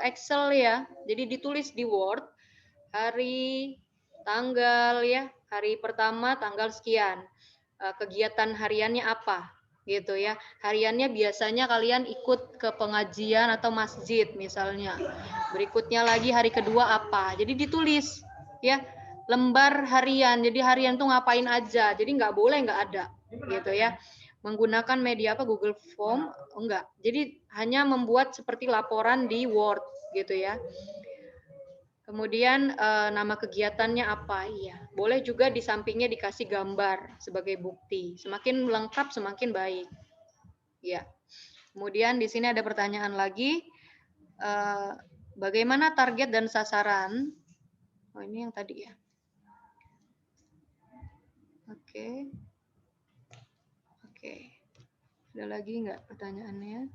Excel ya. Jadi ditulis di Word hari, tanggal ya, hari pertama tanggal sekian. Kegiatan hariannya apa gitu ya. Hariannya biasanya kalian ikut ke pengajian atau masjid misalnya. Berikutnya lagi hari kedua apa. Jadi ditulis ya, lembar harian. Jadi harian tuh ngapain aja. Jadi nggak boleh nggak ada gitu ya. Menggunakan media apa, Google Form? Enggak. Jadi hanya membuat seperti laporan di Word gitu ya. Kemudian nama kegiatannya apa? Iya, boleh juga di sampingnya dikasih gambar sebagai bukti. Semakin lengkap semakin baik. Ya. Kemudian di sini ada pertanyaan lagi. Bagaimana target dan sasaran? Oh, ini yang tadi ya. Oke. Ada lagi nggak pertanyaannya?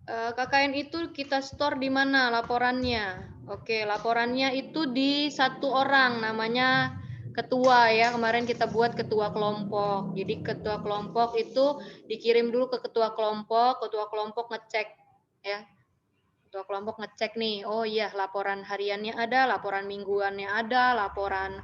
KKN itu kita store di mana laporannya? Oke, laporannya itu di satu orang, namanya ketua ya. Kemarin kita buat ketua kelompok. Jadi ketua kelompok itu dikirim dulu ke ketua kelompok ngecek ya. Ketua kelompok ngecek nih, oh iya laporan hariannya ada, laporan mingguannya ada, laporan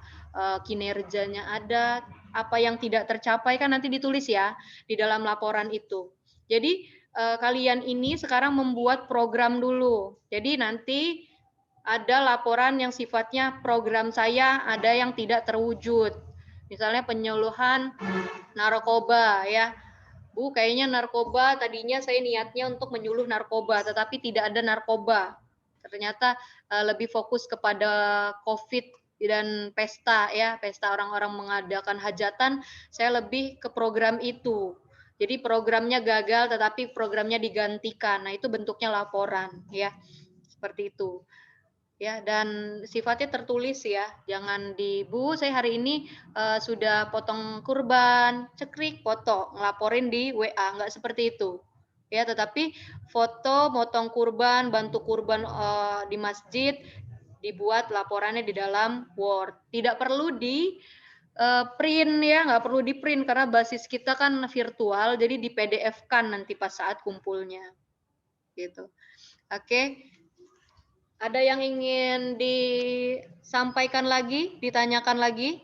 kinerjanya ada, apa yang tidak tercapai kan nanti ditulis ya di dalam laporan itu. Jadi kalian ini sekarang membuat program dulu. Jadi nanti ada laporan yang sifatnya program saya ada yang tidak terwujud. Misalnya penyuluhan narkoba ya. Bu, kayaknya narkoba tadinya saya niatnya untuk menyuluh narkoba, tetapi tidak ada narkoba. Ternyata lebih fokus kepada COVID dan pesta ya, pesta orang-orang mengadakan hajatan, saya lebih ke program itu. Jadi programnya gagal tetapi programnya digantikan. Nah, itu bentuknya laporan ya. Seperti itu. Ya, dan sifatnya tertulis ya. Jangan di Bu, saya hari ini sudah potong kurban, cekrik, foto, ngelaporin di WA, nggak seperti itu. Ya, tetapi foto motong kurban, bantu kurban di masjid, dibuat laporannya di dalam Word. Tidak perlu di print ya, nggak perlu di print karena basis kita kan virtual, jadi di PDF-kan nanti pas saat kumpulnya. Gitu. Oke. Ada yang ingin disampaikan lagi, ditanyakan lagi?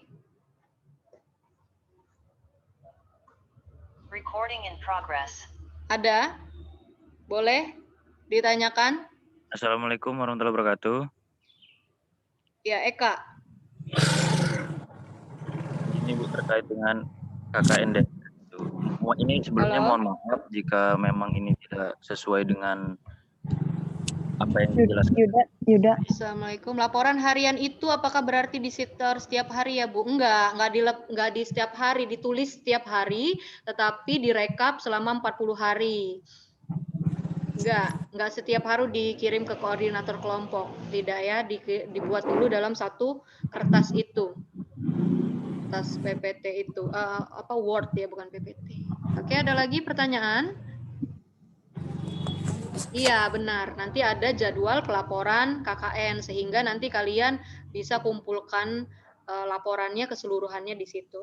Recording in progress. Ada? Boleh ditanyakan? Assalamualaikum warahmatullahi wabarakatuh. Ya, Eka. Ini Bu terkait dengan KKN itu. Ini sebelumnya Halo? mohon maaf jika memang ini tidak sesuai dengan apa yang dijelaskan. Yuda. Assalamualaikum. Laporan harian itu apakah berarti disitor setiap hari ya, Bu? Enggak di setiap hari, ditulis setiap hari, tetapi direkap selama 40 hari. Enggak setiap hari dikirim ke koordinator kelompok. Tidak ya, dibuat dulu dalam satu kertas itu. Kertas PPT itu. Word ya, bukan PPT. Oke, ada lagi pertanyaan? Iya, benar. Nanti ada jadwal pelaporan KKN sehingga nanti kalian bisa kumpulkan laporannya keseluruhannya di situ.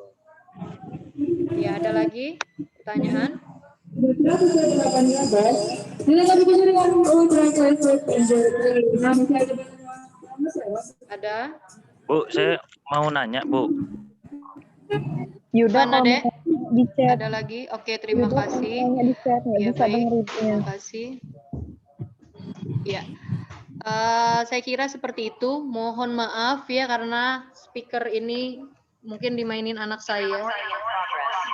Ya, ada lagi pertanyaan? Ada? Bu, saya mau nanya, Bu. Yuda Mana, kalau Dek? misalnya di chat. Ada lagi? Oke, terima Yuda, kasih. kalau di chat nggak Ya, bisa baik. dengerin. Terima kasih. Ya. Saya kira seperti itu. Mohon maaf ya karena speaker ini mungkin dimainin anak saya.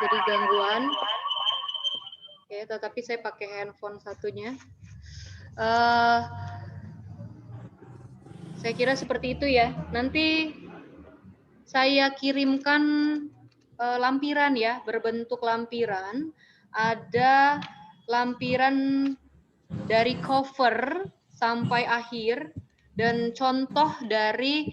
Jadi gangguan. Oke, tetapi saya pakai handphone satunya. Saya kira seperti itu ya. Nanti saya kirimkan lampiran ya, berbentuk lampiran. Ada lampiran dari cover sampai akhir dan contoh dari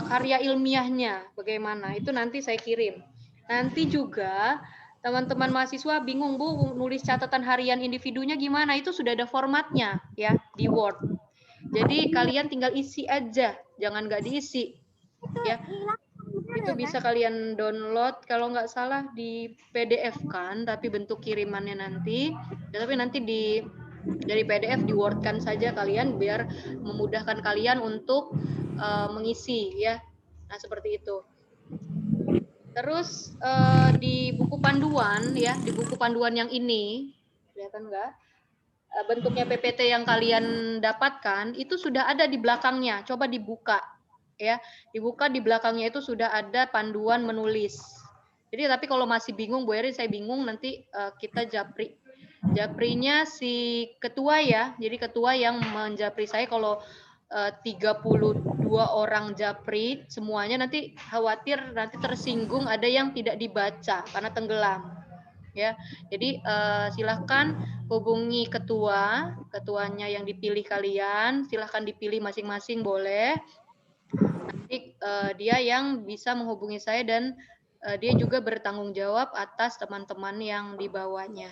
karya ilmiahnya bagaimana. Itu nanti saya kirim. Nanti juga teman-teman mahasiswa bingung, Bu, nulis catatan harian individunya gimana? Itu sudah ada formatnya ya di Word. Jadi kalian tinggal isi aja, jangan nggak diisi. Ya, itu bisa kalian download kalau nggak salah di PDF kan, tapi bentuk kirimannya nanti. Ya, tapi nanti dari PDF di Word kan saja kalian biar memudahkan kalian untuk mengisi ya. Nah, seperti itu. Terus di buku panduan ya, di buku panduan yang ini, kelihatan nggak? Bentuknya PPT yang kalian dapatkan itu sudah ada di belakangnya. Coba dibuka ya. Dibuka di belakangnya itu sudah ada panduan menulis. Jadi tapi kalau masih bingung Bu Eri, saya bingung nanti kita japri. Japrinya si ketua ya. Jadi ketua yang menjapri saya kalau 32 orang japri semuanya nanti khawatir nanti tersinggung ada yang tidak dibaca karena tenggelam. Ya, jadi silahkan hubungi ketuanya yang dipilih kalian, silahkan dipilih masing-masing boleh. Nanti dia yang bisa menghubungi saya dan dia juga bertanggung jawab atas teman-teman yang di bawahnya.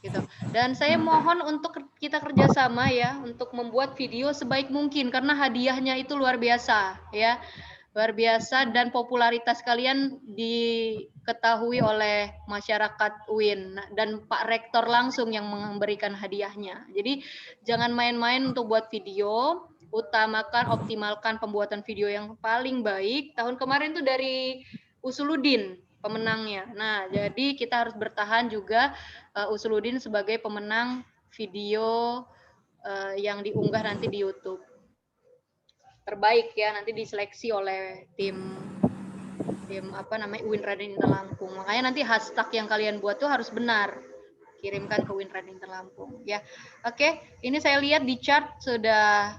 Gitu. Dan saya mohon untuk kita kerjasama ya untuk membuat video sebaik mungkin karena hadiahnya itu luar biasa ya. Luar biasa dan popularitas kalian diketahui oleh masyarakat UIN dan Pak Rektor langsung yang memberikan hadiahnya. Jadi jangan main-main untuk buat video, utamakan, optimalkan pembuatan video yang paling baik. Tahun kemarin tuh dari Usuludin pemenangnya. Nah, jadi kita harus bertahan juga Usuludin sebagai pemenang video yang diunggah nanti di YouTube. Terbaik ya, nanti diseleksi oleh tim tim UIN Raden Intan Lampung. Makanya nanti hashtag yang kalian buat tuh harus benar. Kirimkan ke UIN Raden Intan Lampung ya. Oke, ini saya lihat di chat sudah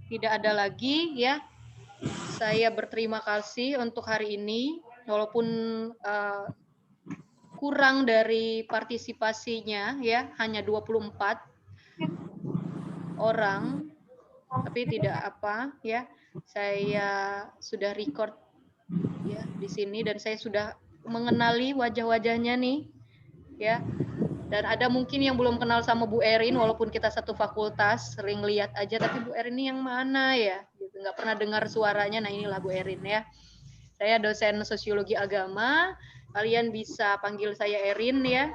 tidak ada lagi ya. Saya berterima kasih untuk hari ini walaupun kurang dari partisipasinya ya, hanya 24 orang, tapi tidak apa ya. Saya sudah record ya di sini dan saya sudah mengenali wajah-wajahnya nih ya. Dan ada mungkin yang belum kenal sama Bu Erin walaupun kita satu fakultas, sering lihat aja, tapi Bu Erin ini yang mana ya? Gitu, nggak pernah dengar suaranya. Nah, inilah Bu Erin ya. Saya dosen sosiologi agama. Kalian bisa panggil saya Erin ya.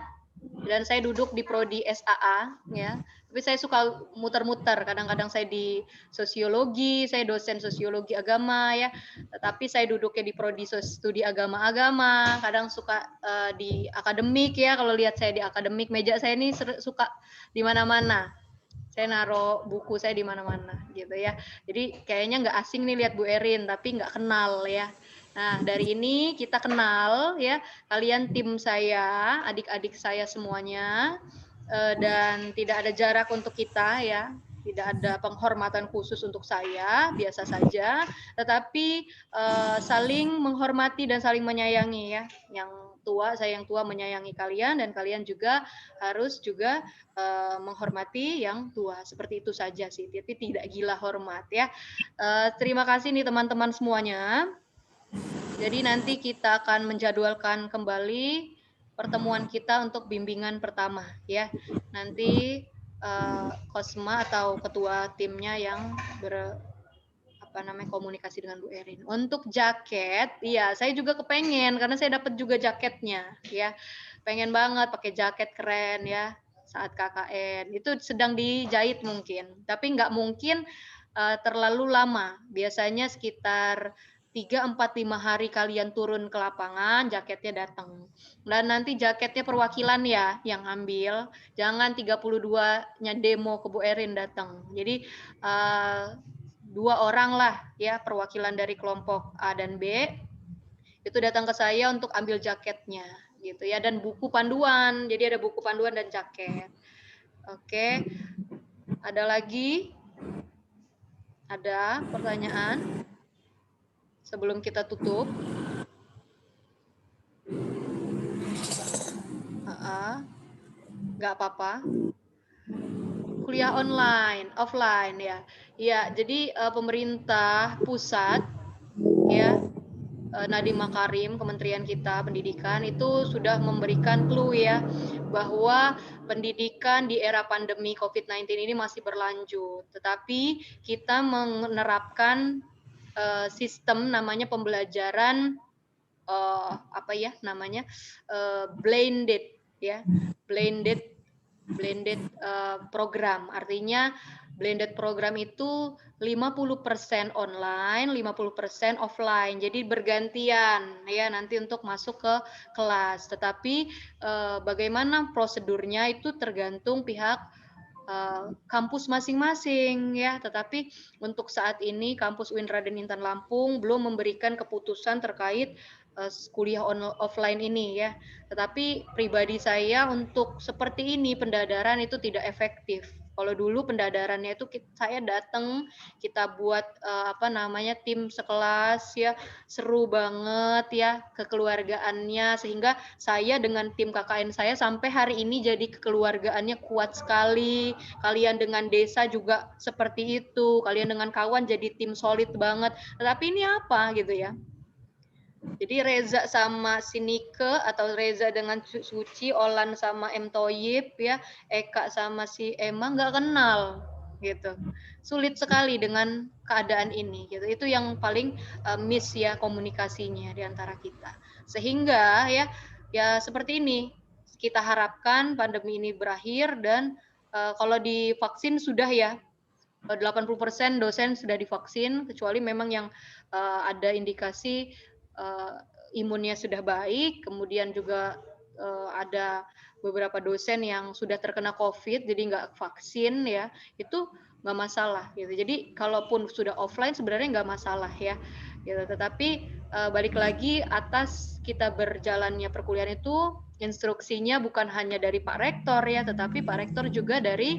Dan saya duduk di prodi SAA ya. Tapi saya suka muter-muter. Kadang-kadang saya di sosiologi, saya dosen sosiologi agama ya. Tetapi saya duduknya di prodi studi agama-agama. Kadang suka di akademik ya. Kalau lihat saya di akademik, meja saya ini suka di mana-mana. Saya naruh buku saya di mana-mana gitu ya. Jadi kayaknya nggak asing nih lihat Bu Erin, tapi nggak kenal ya. Nah, dari ini kita kenal ya, kalian tim saya, adik-adik saya semuanya, dan tidak ada jarak untuk kita ya, tidak ada penghormatan khusus untuk saya, biasa saja, tetapi saling menghormati dan saling menyayangi ya. Yang tua, saya yang tua menyayangi kalian, dan kalian juga harus juga menghormati yang tua. Seperti itu saja sih, tapi tidak gila hormat ya. Terima kasih nih teman-teman semuanya. Jadi nanti kita akan menjadwalkan kembali pertemuan kita untuk bimbingan pertama ya. Nanti Kosma atau ketua timnya yang komunikasi dengan Bu Erin. Untuk jaket, iya saya juga kepengen karena saya dapat juga jaketnya ya. Pengen banget pakai jaket keren ya saat KKN. Itu sedang dijahit mungkin, tapi nggak mungkin terlalu lama. Biasanya sekitar 3, 4, 5 hari kalian turun ke lapangan, jaketnya datang. Dan nanti jaketnya perwakilan ya yang ambil. Jangan 32-nya demo ke Bu Erin datang. Jadi 2 orang lah ya perwakilan dari kelompok A dan B itu datang ke saya untuk ambil jaketnya gitu ya, dan buku panduan. Jadi ada buku panduan dan jaket. Oke. Ada lagi? Ada pertanyaan sebelum kita tutup? Nggak apa-apa. Kuliah online, offline ya. Ya, jadi pemerintah pusat ya, Nadiem Makarim, kementerian kita pendidikan itu sudah memberikan clue ya bahwa pendidikan di era pandemi COVID-19 ini masih berlanjut. Tetapi kita menerapkan sistem namanya pembelajaran blended ya, blended program. Artinya blended program itu 50% online, 50% offline. Jadi bergantian ya nanti untuk masuk ke kelas. Tetapi bagaimana prosedurnya itu tergantung pihak kampus masing-masing ya. Tetapi untuk saat ini kampus UIN Raden Intan Lampung belum memberikan keputusan terkait kuliah offline ini ya. Tetapi pribadi saya untuk seperti ini pendadaran itu tidak efektif. Kalau dulu pendadarannya itu saya datang, kita buat tim sekelas ya, seru banget ya kekeluargaannya, sehingga saya dengan tim KKN saya sampai hari ini jadi kekeluargaannya kuat sekali. Kalian dengan desa juga seperti itu, kalian dengan kawan jadi tim solid banget. Tetapi ini apa gitu ya? Jadi Reza sama Sinike atau Reza dengan Suci, Olan sama M Toyib ya, Eka sama si Emma nggak kenal gitu. Sulit sekali dengan keadaan ini gitu. Itu yang paling miss ya komunikasinya di antara kita. Sehingga ya seperti ini. Kita harapkan pandemi ini berakhir dan kalau divaksin sudah ya 80% dosen sudah divaksin, kecuali memang yang ada indikasi imunnya sudah baik, kemudian juga ada beberapa dosen yang sudah terkena COVID, jadi nggak vaksin ya, itu nggak masalah gitu. Jadi kalaupun sudah offline sebenarnya nggak masalah ya, gitu. Tetapi balik lagi atas kita berjalannya perkuliahan itu instruksinya bukan hanya dari Pak Rektor ya, tetapi Pak Rektor juga dari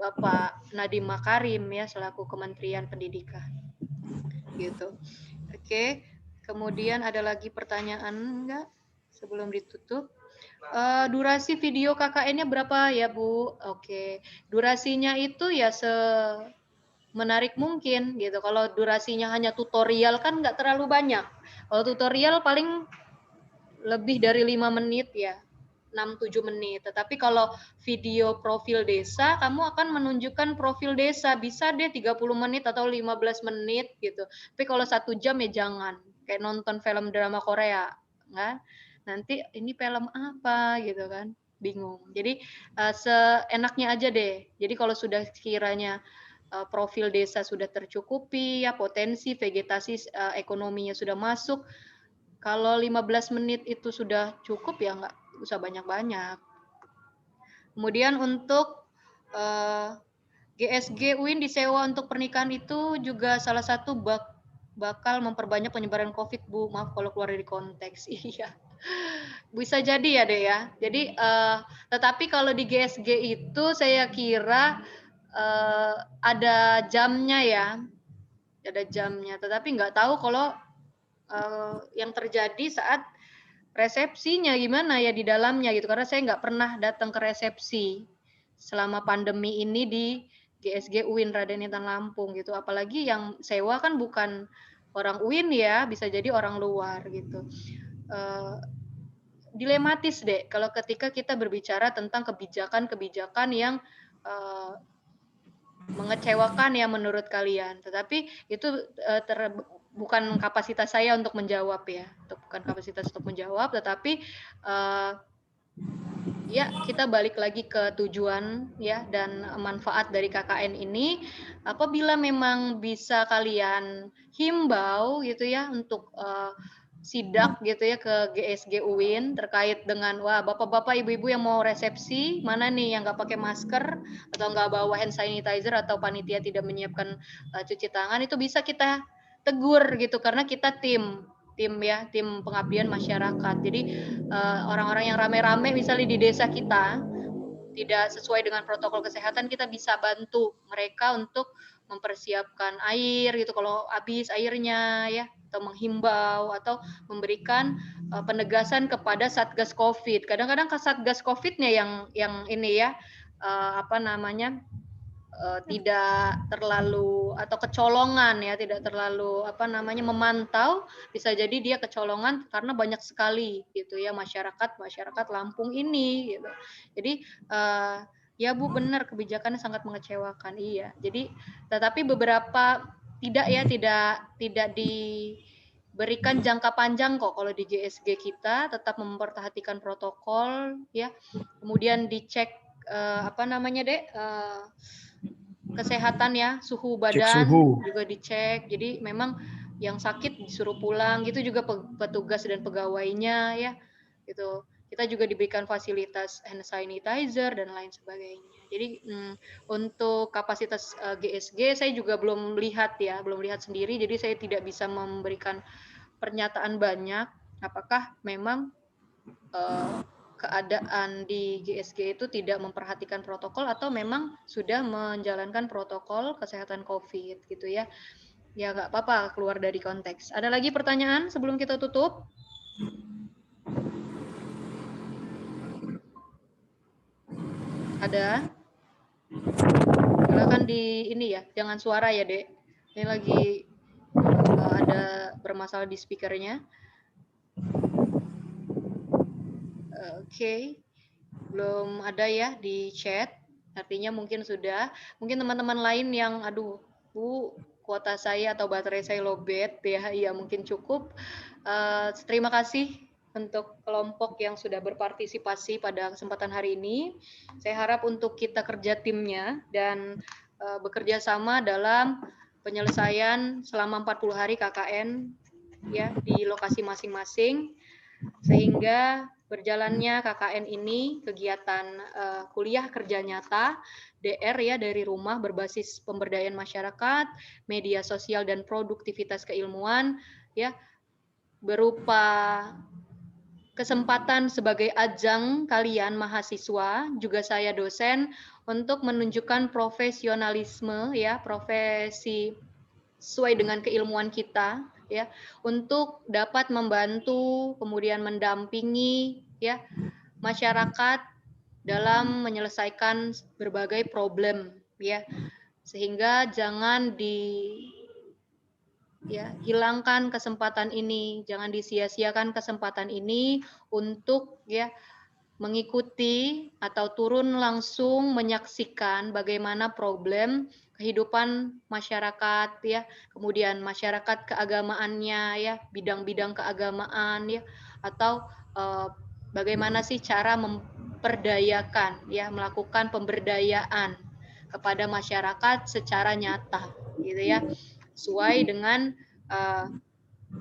Bapak Nadiem Makarim ya selaku Kementerian Pendidikan. Gitu. Oke. Kemudian ada lagi pertanyaan enggak sebelum ditutup? Durasi video KKN-nya berapa ya Bu? Oke. Durasinya itu ya menarik mungkin gitu. Kalau durasinya hanya tutorial kan nggak terlalu banyak. Kalau tutorial paling lebih dari 5 menit ya, 6-7 menit. Tetapi kalau video profil desa, kamu akan menunjukkan profil desa, bisa deh 30 menit atau 15 menit gitu. Tapi kalau 1 jam ya jangan, kayak nonton film drama Korea, kan? Nanti ini film apa gitu kan, bingung. Jadi seenaknya aja deh. Jadi kalau sudah sekiranya profil desa sudah tercukupi, ya potensi vegetasi ekonominya sudah masuk. Kalau 15 menit itu sudah cukup ya nggak usah banyak-banyak. Kemudian untuk GSG UIN disewa untuk pernikahan itu juga salah satu bakal memperbanyak penyebaran COVID, Bu. Maaf kalau keluar dari konteks. Iya. Bisa jadi ya, Dek ya. Jadi tetapi kalau di GSG itu saya kira ada jamnya ya, ada jamnya. Tetapi nggak tahu kalau yang terjadi saat resepsinya gimana ya di dalamnya gitu. Karena saya nggak pernah datang ke resepsi selama pandemi ini di GSG UIN Raden Intan Lampung gitu. Apalagi yang sewa kan bukan orang UIN ya, bisa jadi orang luar gitu. Dilematis deh kalau ketika kita berbicara tentang kebijakan-kebijakan yang mengecewakan ya menurut kalian. Tetapi itu bukan kapasitas saya untuk menjawab ya, bukan kapasitas untuk menjawab. Tetapi ya kita balik lagi ke tujuan ya dan manfaat dari KKN ini. Apabila memang bisa kalian himbau gitu ya untuk sidak gitu ya ke GSG UIN terkait dengan wah bapak-bapak ibu-ibu yang mau resepsi mana nih yang nggak pakai masker atau nggak bawa hand sanitizer atau panitia tidak menyiapkan cuci tangan, itu bisa kita tegur gitu karena kita tim pengabdian masyarakat. Jadi orang-orang yang rame-rame misalnya di desa kita tidak sesuai dengan protokol kesehatan, kita bisa bantu mereka untuk mempersiapkan air gitu kalau habis airnya ya, atau menghimbau atau memberikan penegasan kepada Satgas Covid. Kadang-kadang ke Satgas Covid-nya yang ini ya tidak terlalu atau kecolongan ya, tidak terlalu memantau, bisa jadi dia kecolongan karena banyak sekali gitu ya masyarakat Lampung ini gitu. Jadi ya Bu benar kebijakannya sangat mengecewakan, iya. Jadi tetapi beberapa tidak diberikan jangka panjang kok kalau di GSG kita, tetap memperhatikan protokol ya. Kemudian dicek kesehatan ya, suhu badan juga dicek. Jadi memang yang sakit disuruh pulang gitu juga petugas dan pegawainya ya. Gitu. Kita juga diberikan fasilitas hand sanitizer dan lain sebagainya. Jadi untuk kapasitas GSG saya juga belum lihat sendiri. Jadi saya tidak bisa memberikan pernyataan banyak apakah memang keadaan di GSG itu tidak memperhatikan protokol atau memang sudah menjalankan protokol kesehatan COVID gitu ya. Ya nggak apa-apa keluar dari konteks. Ada lagi pertanyaan sebelum kita tutup? Ada? Silakan di ini ya, jangan suara ya Dek. Ini lagi ada bermasalah di speakernya. Oke. Belum ada ya di chat, artinya mungkin sudah. Mungkin teman-teman lain yang aduh Bu, kuota saya atau baterai saya lowbat ya mungkin cukup. Terima kasih untuk kelompok yang sudah berpartisipasi pada kesempatan hari ini. Saya harap untuk kita kerja timnya dan bekerja sama dalam penyelesaian selama 40 hari KKN ya di lokasi masing-masing, sehingga berjalannya KKN ini, kegiatan kuliah kerja nyata, DR ya dari rumah berbasis pemberdayaan masyarakat, media sosial dan produktivitas keilmuan ya, berupa kesempatan sebagai ajang kalian mahasiswa, juga saya dosen, untuk menunjukkan profesionalisme ya, profesi sesuai dengan keilmuan kita ya, untuk dapat membantu kemudian mendampingi ya masyarakat dalam menyelesaikan berbagai problem ya, sehingga jangan hilangkan kesempatan ini, jangan disia-siakan kesempatan ini untuk ya mengikuti atau turun langsung menyaksikan bagaimana problem kehidupan masyarakat ya, kemudian masyarakat keagamaannya ya, bidang-bidang keagamaan ya, atau bagaimana sih cara memperdayakan ya, melakukan pemberdayaan kepada masyarakat secara nyata gitu ya, sesuai dengan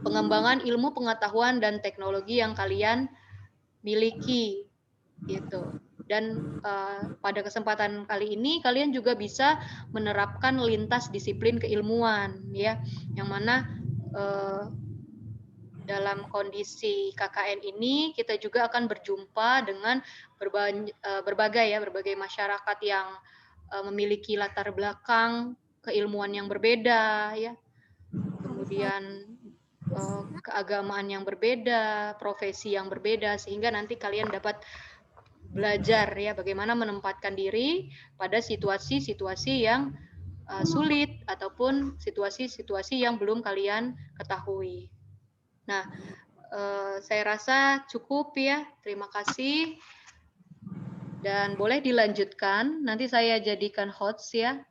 pengembangan ilmu pengetahuan dan teknologi yang kalian miliki gitu. Dan pada kesempatan kali ini kalian juga bisa menerapkan lintas disiplin keilmuan ya, yang mana dalam kondisi KKN ini kita juga akan berjumpa dengan berbagai masyarakat yang memiliki latar belakang keilmuan yang berbeda ya, kemudian keagamaan yang berbeda, profesi yang berbeda, sehingga nanti kalian dapat belajar ya bagaimana menempatkan diri pada situasi-situasi yang sulit ataupun situasi-situasi yang belum kalian ketahui. Nah, saya rasa cukup ya. Terima kasih. Dan boleh dilanjutkan. Nanti saya jadikan host ya.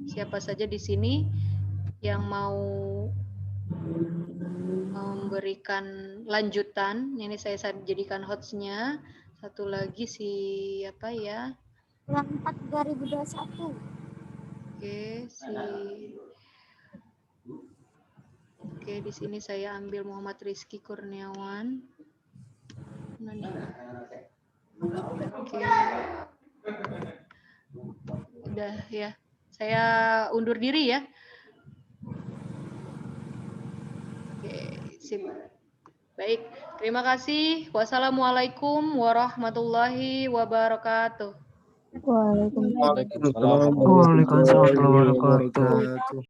Siapa saja di sini yang mau memberikan lanjutan. Ini saya jadikan hostnya. Satu lagi siapa ya? 4 2021. Oke, di sini saya ambil Muhammad Rizky Kurniawan. Oke. Udah ya. Saya undur diri ya. Oke, sip. Baik, terima kasih. Wassalamualaikum warahmatullahi wabarakatuh. Waalaikumsalam. Waalaikumsalam warahmatullahi wabarakatuh.